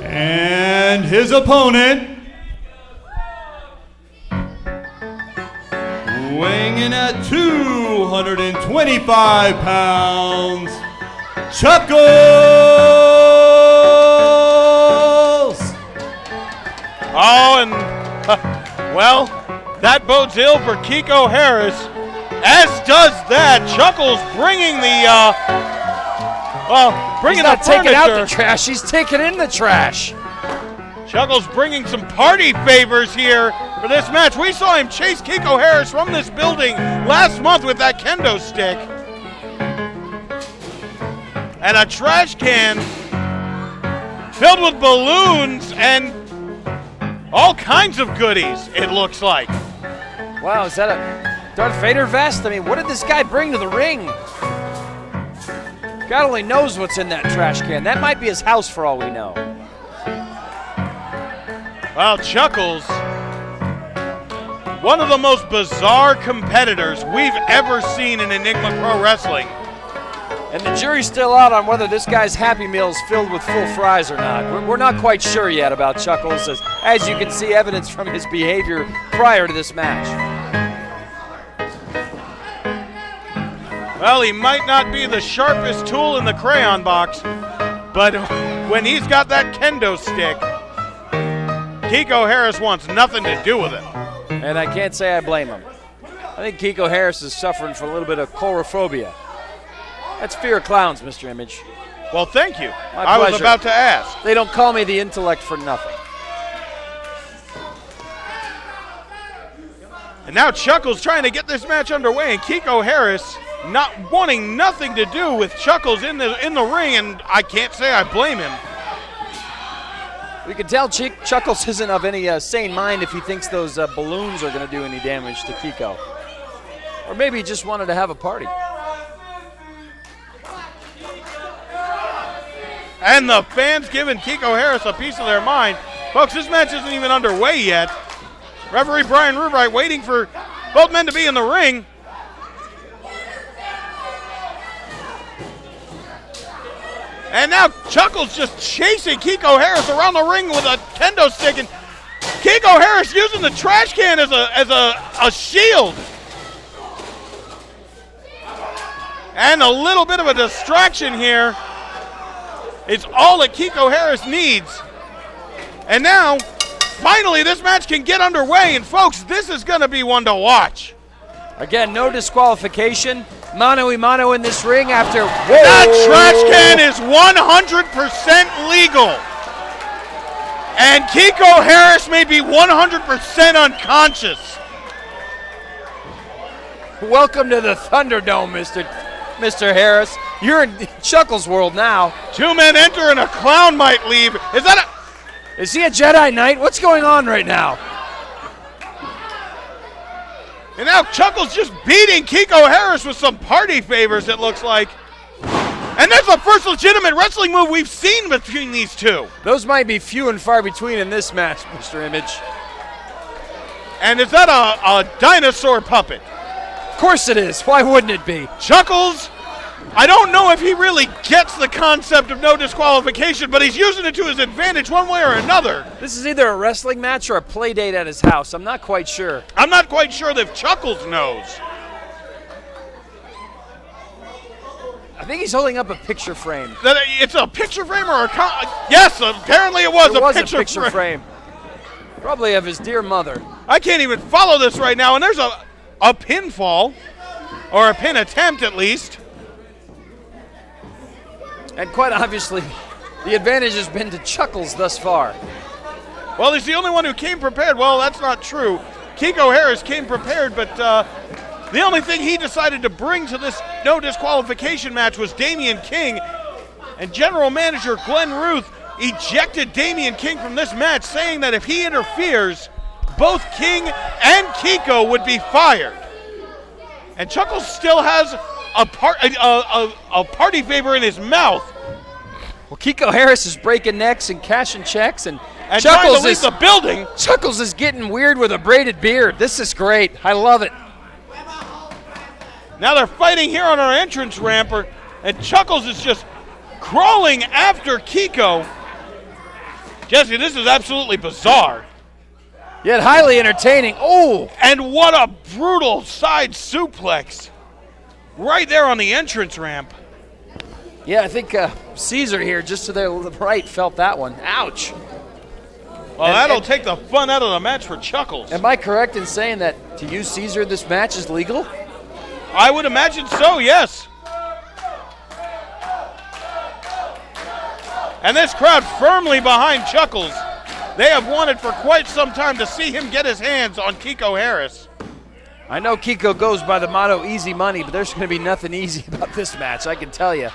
And his opponent, weighing in at 225 pounds, Chuckles! Oh, and, well, that bodes ill for Kiko Harris, as does that. Chuckles bringing the, bringing the furniture. He's not taking out the trash, he's taking in the trash. Chuckles bringing some party favors here for this match. We saw him chase Kiko Harris from this building last month with that kendo stick. And a trash can filled with balloons and all kinds of goodies, it looks like. Wow, is that a Darth Vader vest? I mean, what did this guy bring to the ring? God only knows what's in that trash can. That might be his house for all we know. Well, Chuckles, one of the most bizarre competitors we've ever seen in Enigma Pro Wrestling. And the jury's still out on whether this guy's Happy Meal is filled with full fries or not. We're not quite sure yet about Chuckles, as you can see evidence from his behavior prior to this match. Well, he might not be the sharpest tool in the crayon box, but when he's got that kendo stick, Kiko Harris wants nothing to do with it. And I can't say I blame him. I think Kiko Harris is suffering from a little bit of chorophobia. That's fear of clowns, Mr. Image. Well, thank you. I was about to ask. They don't call me the intellect for nothing. And now Chuckles trying to get this match underway, and Kiko Harris not wanting nothing to do with Chuckles in the ring, and I can't say I blame him. We can tell Chuckles isn't of any sane mind if he thinks those balloons are going to do any damage to Kiko. Or maybe he just wanted to have a party. And the fans giving Kiko Harris a piece of their mind. Folks, this match isn't even underway yet. Referee Brian Rubright waiting for both men to be in the ring. And now Chuckles just chasing Kiko Harris around the ring with a kendo stick, and Kiko Harris using the trash can as a shield. And a little bit of a distraction here. It's all that Kiko Harris needs. And now, finally, this match can get underway, and folks, this is going to be one to watch. Again, no disqualification. Mano-a-mano in this ring after... Whoa. That trash can is 100% legal. And Kiko Harris may be 100% unconscious. Welcome to the Thunderdome, Mr. Harris. You're in Chuckles' world now. Two men enter and a clown might leave. Is he a Jedi Knight? What's going on right now? And now Chuckles just beating Kiko Harris with some party favors, it looks like. And that's the first legitimate wrestling move we've seen between these two. Those might be few and far between in this match, Mr. Image. And is that a dinosaur puppet? Of course it is. Why wouldn't it be? Chuckles I don't know if he really gets the concept of no disqualification, but he's using it to his advantage one way or another. This is either a wrestling match or a play date at his house. I'm not quite sure. I'm not quite sure that Chuckles knows. I think he's holding up a picture frame. That it's a picture frame or a yes, apparently it was, a picture frame. Probably of his dear mother. I can't even follow this right now, and there's a pinfall, or a pin attempt at least. And quite obviously, the advantage has been to Chuckles thus far. Well, he's the only one who came prepared. Well, that's not true. Kiko Harris came prepared, but the only thing he decided to bring to this no disqualification match was Damian King, and General Manager Glenn Ruth ejected Damian King from this match, saying that if he interferes, both King and Kiko would be fired. And Chuckles still has a party favor in his mouth. Well, Kiko Harris is breaking necks and cashing checks, and Chuckles is the building. Chuckles is getting weird with a braided beard. This is great. I love it. Now they're fighting here on our entrance ramp, and Chuckles is just crawling after Kiko. Jesse, this is absolutely bizarre. Yet highly entertaining. Oh! And what a brutal side suplex. Right there on the entrance ramp. Yeah, I think Caesar here, just to the right, felt that one. Ouch. Well, that'll take the fun out of the match for Chuckles. Am I correct in saying that to use Caesar in this match is legal? I would imagine so, yes. And this crowd firmly behind Chuckles. They have wanted for quite some time to see him get his hands on Kiko Harris. I know Kiko goes by the motto easy money, but there's going to be nothing easy about this match, I can tell you.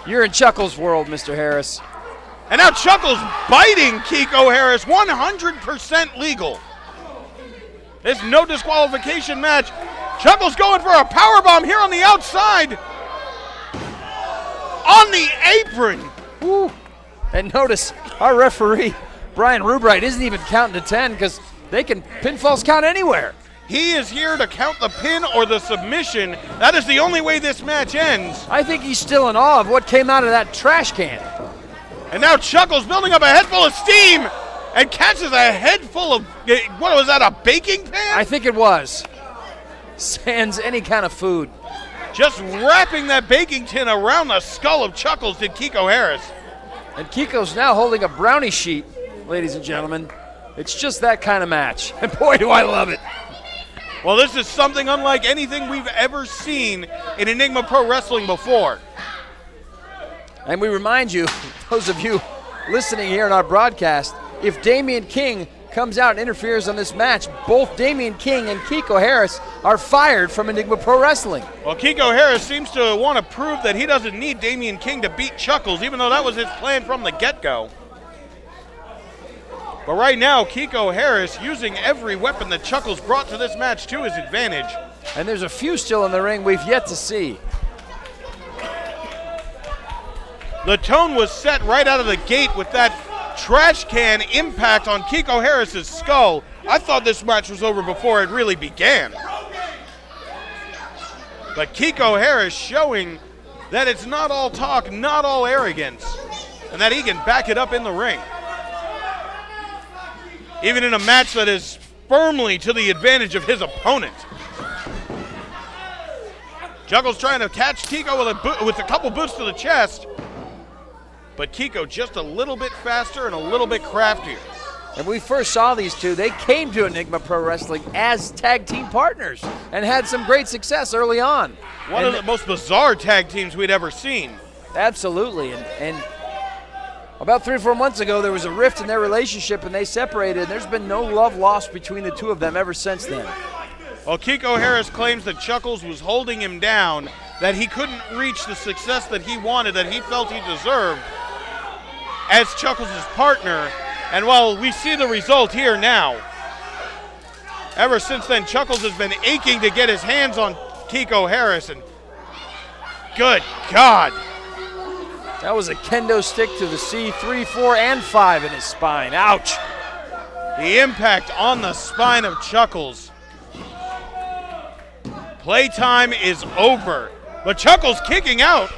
You're in Chuckles' world, Mr. Harris. And now Chuckles biting Kiko Harris, 100% legal. This no disqualification match. Chuckles going for a powerbomb here on the outside. On the apron. Woo. And notice our referee, Brian Rubright, isn't even counting to 10 because pinfalls count anywhere. He is here to count the pin or the submission. That is the only way this match ends. I think he's still in awe of what came out of that trash can. And now Chuckles building up a head full of steam and catches a head full of, what was that, a baking pan? I think it was. Sans any kind of food. Just wrapping that baking tin around the skull of Chuckles did Kiko Harris. And Kiko's now holding a brownie sheet, ladies and gentlemen. It's just that kind of match. And boy, do I love it. Well, this is something unlike anything we've ever seen in Enigma Pro Wrestling before. And we remind you, those of you listening here on our broadcast, if Damian King comes out and interferes on this match, both Damian King and Kiko Harris are fired from Enigma Pro Wrestling. Well, Kiko Harris seems to want to prove that he doesn't need Damian King to beat Chuckles, even though that was his plan from the get-go. But right now, Kiko Harris using every weapon that Chuckles brought to this match to his advantage. And there's a few still in the ring we've yet to see. The tone was set right out of the gate with that trash can impact on Kiko Harris's skull. I thought this match was over before it really began. But Kiko Harris showing that it's not all talk, not all arrogance, and that he can back it up in the ring. Even in a match that is firmly to the advantage of his opponent. Chuckles trying to catch Kiko with a couple boots to the chest, but Kiko just a little bit faster and a little bit craftier. And we first saw these two, they came to Enigma Pro Wrestling as tag team partners and had some great success early on. One of the most bizarre tag teams we'd ever seen. Absolutely, and about 3 or 4 months ago, there was a rift in their relationship and they separated, and there's been no love lost between the two of them ever since then. Well, Kiko Harris claims that Chuckles was holding him down, that he couldn't reach the success that he wanted, that he felt he deserved as Chuckles' partner. And while we see the result here now, ever since then, Chuckles has been aching to get his hands on Kiko Harris, and good God. That was a kendo stick to the C3, 4, and 5 in his spine. Ouch. The impact on the spine of Chuckles. Playtime is over. But Chuckles kicking out.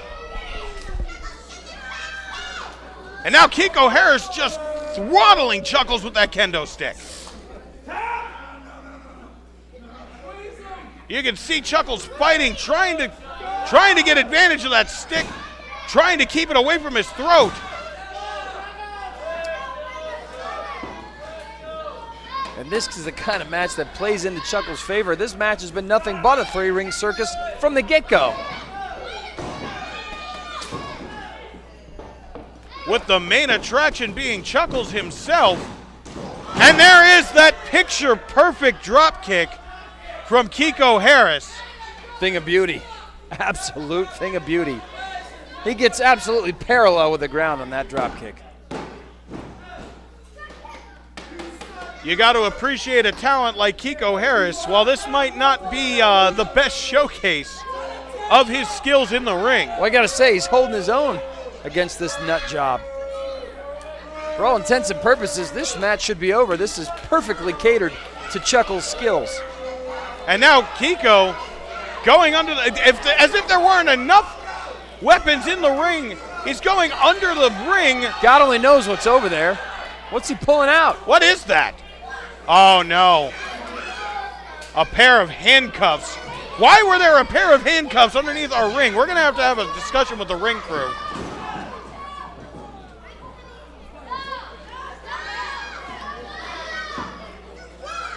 And now Kiko Harris just throttling Chuckles with that kendo stick. You can see Chuckles fighting, trying to get advantage of that stick, trying to keep it away from his throat. And this is the kind of match that plays into Chuckles' favor. This match has been nothing but a three-ring circus from the get-go. With the main attraction being Chuckles himself. And there is that picture-perfect drop kick from Kiko Harris. Thing of beauty. Absolute thing of beauty. He gets absolutely parallel with the ground on that drop kick. You got to appreciate a talent like Kiko Harris. While this might not be the best showcase of his skills in the ring. Well, I got to say, he's holding his own against this nut job. For all intents and purposes, this match should be over. This is perfectly catered to Chuckles' skills. And now Kiko going under as if there weren't enough weapons in the ring. He's going under the ring. God only knows what's over there. What's he pulling out? What is that? Oh, no. A pair of handcuffs. Why were there a pair of handcuffs underneath our ring? We're going to have a discussion with the ring crew.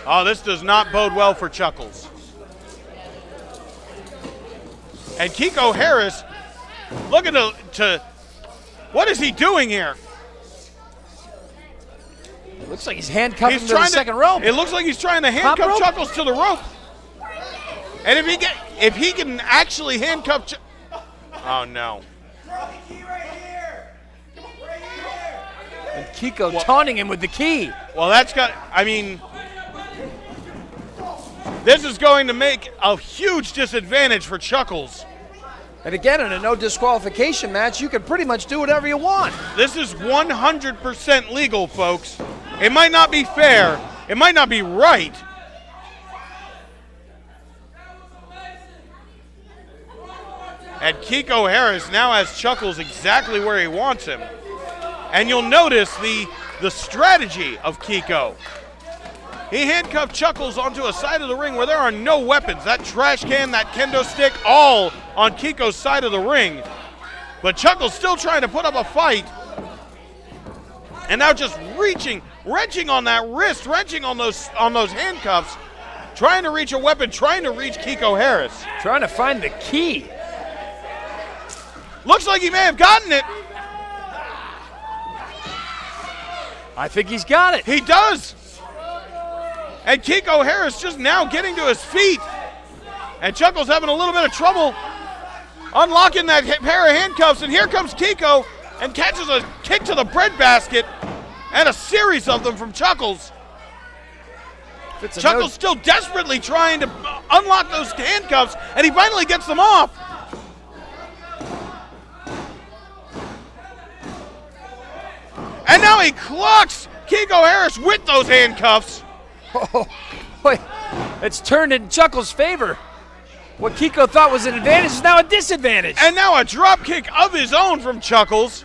Oh, this does not bode well for Chuckles. And Kiko Harris looking to what is he doing here? Looks like he's handcuffing him to the second rope. It looks like he's trying to handcuff Chuckles to the rope. And if he can actually handcuff oh no. And Kiko taunting him with the key. Well, this is going to make a huge disadvantage for Chuckles. And again, in a no disqualification match, you can pretty much do whatever you want. This is 100% legal, folks. It might not be fair. It might not be right. And Kiko Harris now has Chuckles exactly where he wants him. And you'll notice the strategy of Kiko. He handcuffed Chuckles onto a side of the ring where there are no weapons. That trash can, that kendo stick, all on Kiko's side of the ring. But Chuckles still trying to put up a fight. And now just wrenching on that wrist, wrenching on those handcuffs, trying to reach a weapon, trying to reach Kiko Harris. Trying to find the key. Looks like he may have gotten it. I think he's got it. He does. And Kiko Harris just now getting to his feet. And Chuckles having a little bit of trouble unlocking that pair of handcuffs. And here comes Kiko and catches a kick to the breadbasket and a series of them from Chuckles. Chuckles still desperately trying to unlock those handcuffs, and he finally gets them off. And now he clocks Kiko Harris with those handcuffs. Oh, wait. It's turned in Chuckles' favor. What Kiko thought was an advantage is now a disadvantage. And now a drop kick of his own from Chuckles.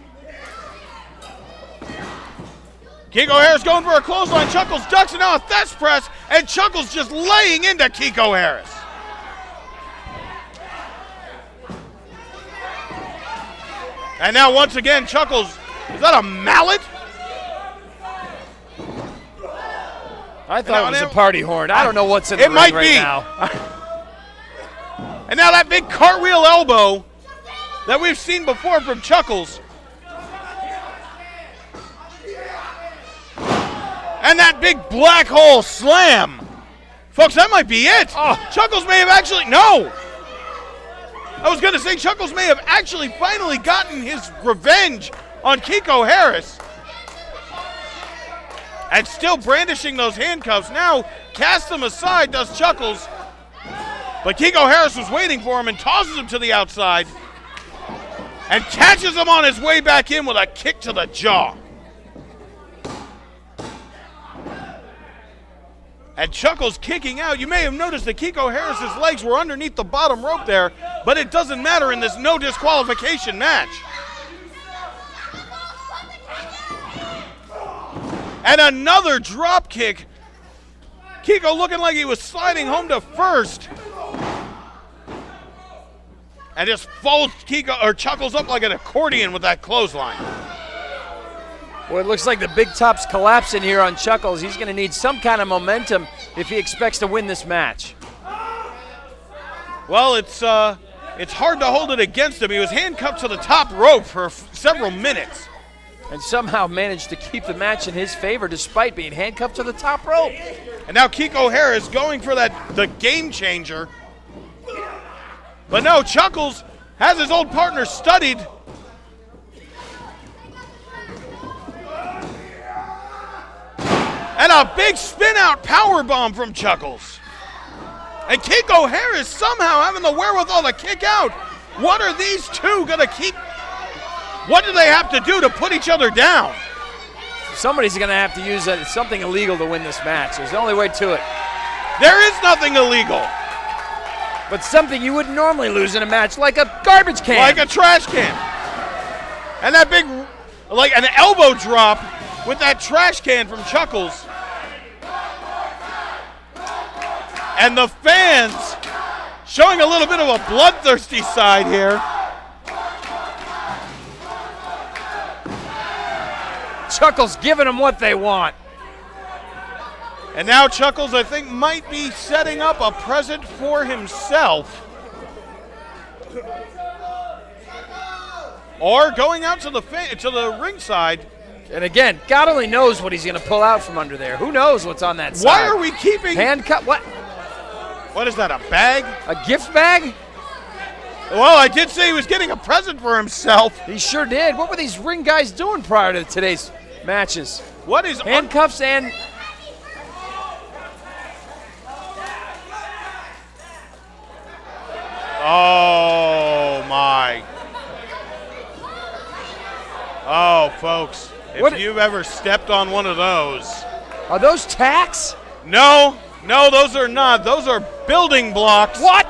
Kiko Harris going for a clothesline. Chuckles ducks, and now a thess press, and Chuckles just laying into Kiko Harris. And now once again, Chuckles, is that a mallet? I thought it was a party horn. I don't know what's in the ring right now. And now that big cartwheel elbow that we've seen before from Chuckles. And that big black hole slam. Folks, that might be it. Oh. Chuckles may have actually, no. I was going to say Chuckles may have actually finally gotten his revenge on Kiko Harris. And still brandishing those handcuffs. Now cast them aside does Chuckles. But Kiko Harris was waiting for him and tosses him to the outside. And catches him on his way back in with a kick to the jaw. And Chuckles kicking out. You may have noticed that Kiko Harris's legs were underneath the bottom rope there. but it doesn't matter in this no disqualification match. And another drop kick. Kiko looking like he was sliding home to first. And just folds Chuckles up like an accordion with that clothesline. Well, it looks like the big top's collapsing here on Chuckles. He's going to need some kind of momentum if he expects to win this match. Well, it's hard to hold it against him. He was handcuffed to the top rope for several minutes. And somehow managed to keep the match in his favor despite being handcuffed to the top rope. And now Kiko Harris going for the game changer. But no, Chuckles has his old partner studied. And a big spin out powerbomb from Chuckles. And Kiko Harris somehow having the wherewithal to kick out. What are these two going to keep? What do they have to do to put each other down? Somebody's going to have to use something illegal to win this match. There's the only way to it. There is nothing illegal. But something you wouldn't normally lose in a match, like a garbage can. Like a trash can. And that big, like an elbow drop with that trash can from Chuckles. And the fans showing a little bit of a bloodthirsty side here. Chuckles giving them what they want. And now Chuckles, I think, might be setting up a present for himself. Or going out to the ringside. And again, God only knows what he's going to pull out from under there. Who knows what's on that side? Why are we keeping... Handcuff, what? What is that, a bag? A gift bag? Well, I did say he was getting a present for himself. He sure did. What were these ring guys doing prior to today's matches? What is... Handcuffs and... Oh, my. Oh, folks, if you've ever stepped on one of those. Are those tacks? No, those are not. Those are building blocks. What?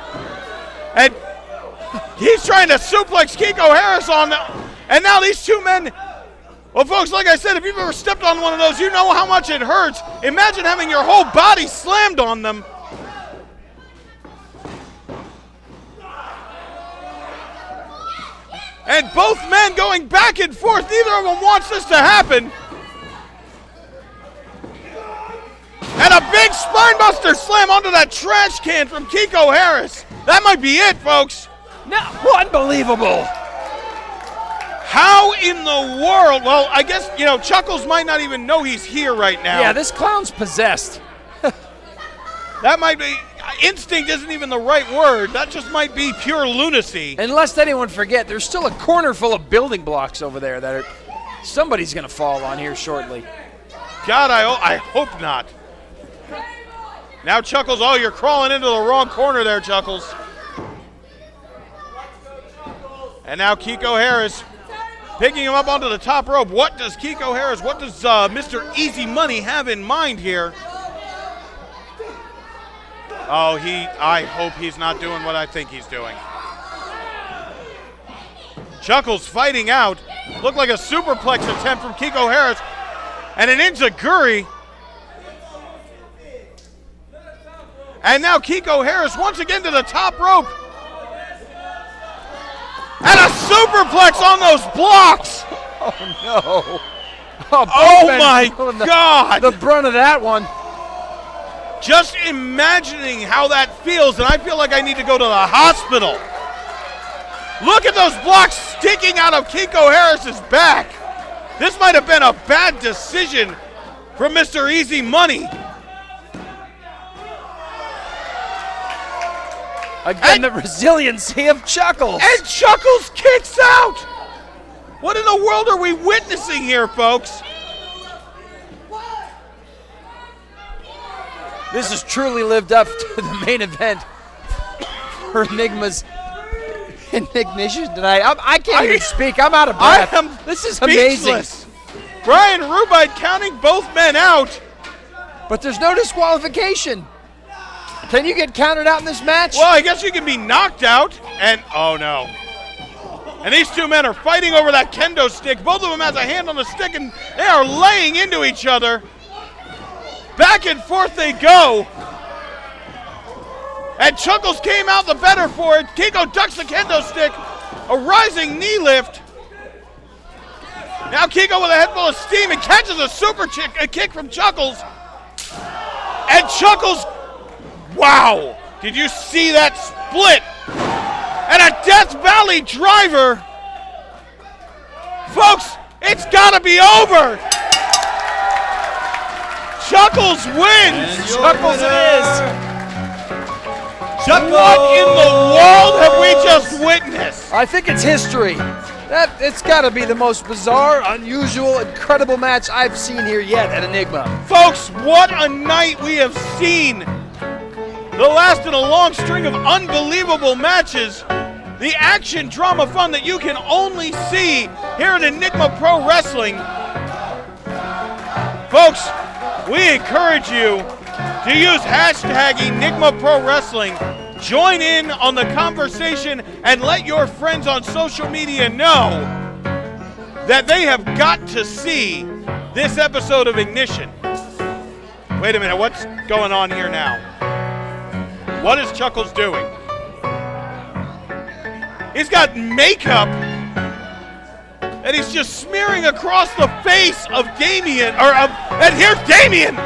And he's trying to suplex Kiko Harris on them. And now these two men. Well, folks, like I said, if you've ever stepped on one of those, you know how much it hurts. Imagine having your whole body slammed on them. And both men going back and forth. Neither of them wants this to happen. And a big spinebuster slam onto that trash can from Kiko Harris. That might be it, folks. No, unbelievable. How in the world? Well, I guess, Chuckles might not even know he's here right now. Yeah, this clown's possessed. That might be... Instinct isn't even the right word. That just might be pure lunacy. And lest anyone forget, there's still a corner full of building blocks over there that somebody's going to fall on here shortly. God, I hope not. Now, Chuckles, you're crawling into the wrong corner there, Chuckles. And now Kiko Harris picking him up onto the top rope. What does Mr. Easy Money have in mind here? Oh, I hope he's not doing what I think he's doing. Chuckles fighting out. Looked like a superplex attempt from Kiko Harris. And an enziguri. And now Kiko Harris once again to the top rope. And a superplex on those blocks. Oh, no. Oh my God. The brunt of that one. Just imagining how that feels, and I feel like I need to go to the hospital. Look at those blocks sticking out of Kiko Harris's back. This might have been a bad decision from Mr. Easy Money. Again, the resiliency of Chuckles. And Chuckles kicks out. What in the world are we witnessing here, folks? This has truly lived up to the main event for Enigma's Ignition tonight. I can't even speak. I'm out of breath. This is amazing. Brian Rubite counting both men out. But there's no disqualification. Can you get counted out in this match? Well, I guess you can be knocked out. And, oh no. And these two men are fighting over that kendo stick. Both of them has a hand on the stick, and they are laying into each other. Back and forth they go. And Chuckles came out the better for it. Kiko ducks the kendo stick. A rising knee lift. Now Kiko with a head full of steam and catches a super kick from Chuckles. And Chuckles, wow. Did you see that split? And a Death Valley driver. Folks, it's gotta be over. Chuckles wins. Chuckles it is. Chuckles. What in the world have we just witnessed? I think it's history. It's got to be the most bizarre, unusual, incredible match I've seen here yet at Enigma. Folks, what a night we have seen. The last in a long string of unbelievable matches. The action, drama, fun that you can only see here at Enigma Pro Wrestling. Folks, we encourage you to use hashtag Enigma Pro Wrestling. Join in on the conversation and let your friends on social media know that they have got to see this episode of Ignition. Wait a minute, what's going on here now? What is Chuckles doing? He's got makeup and he's just smearing across the face of Damien, and here's Damien!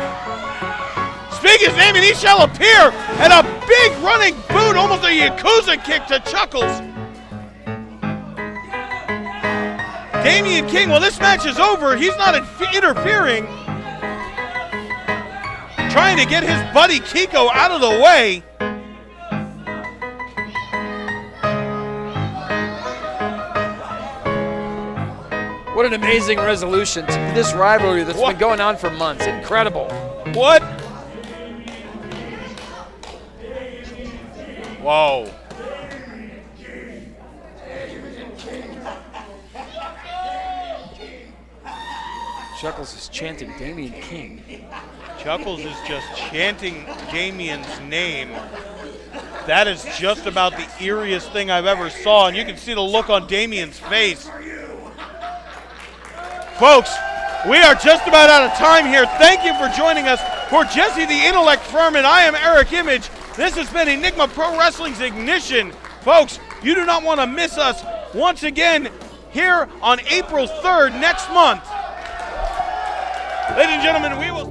Speak his name and he shall appear, and a big running boot, almost a Yakuza kick to Chuckles. Damien King, well, this match is over. He's not interfering. Trying to get his buddy Kiko out of the way. What an amazing resolution to this rivalry that's been going on for months. Incredible. What? Whoa. Chuckles is chanting Damien King. Chuckles is just chanting Damien's name. That is just about the eeriest thing I've ever saw, and you can see the look on Damien's face. Folks, we are just about out of time here. Thank you for joining us. For Jesse the Intellect Furman, I am Eric Image. This has been Enigma Pro Wrestling's Ignition. Folks, you do not want to miss us once again here on April 3rd next month. Ladies and gentlemen, we will...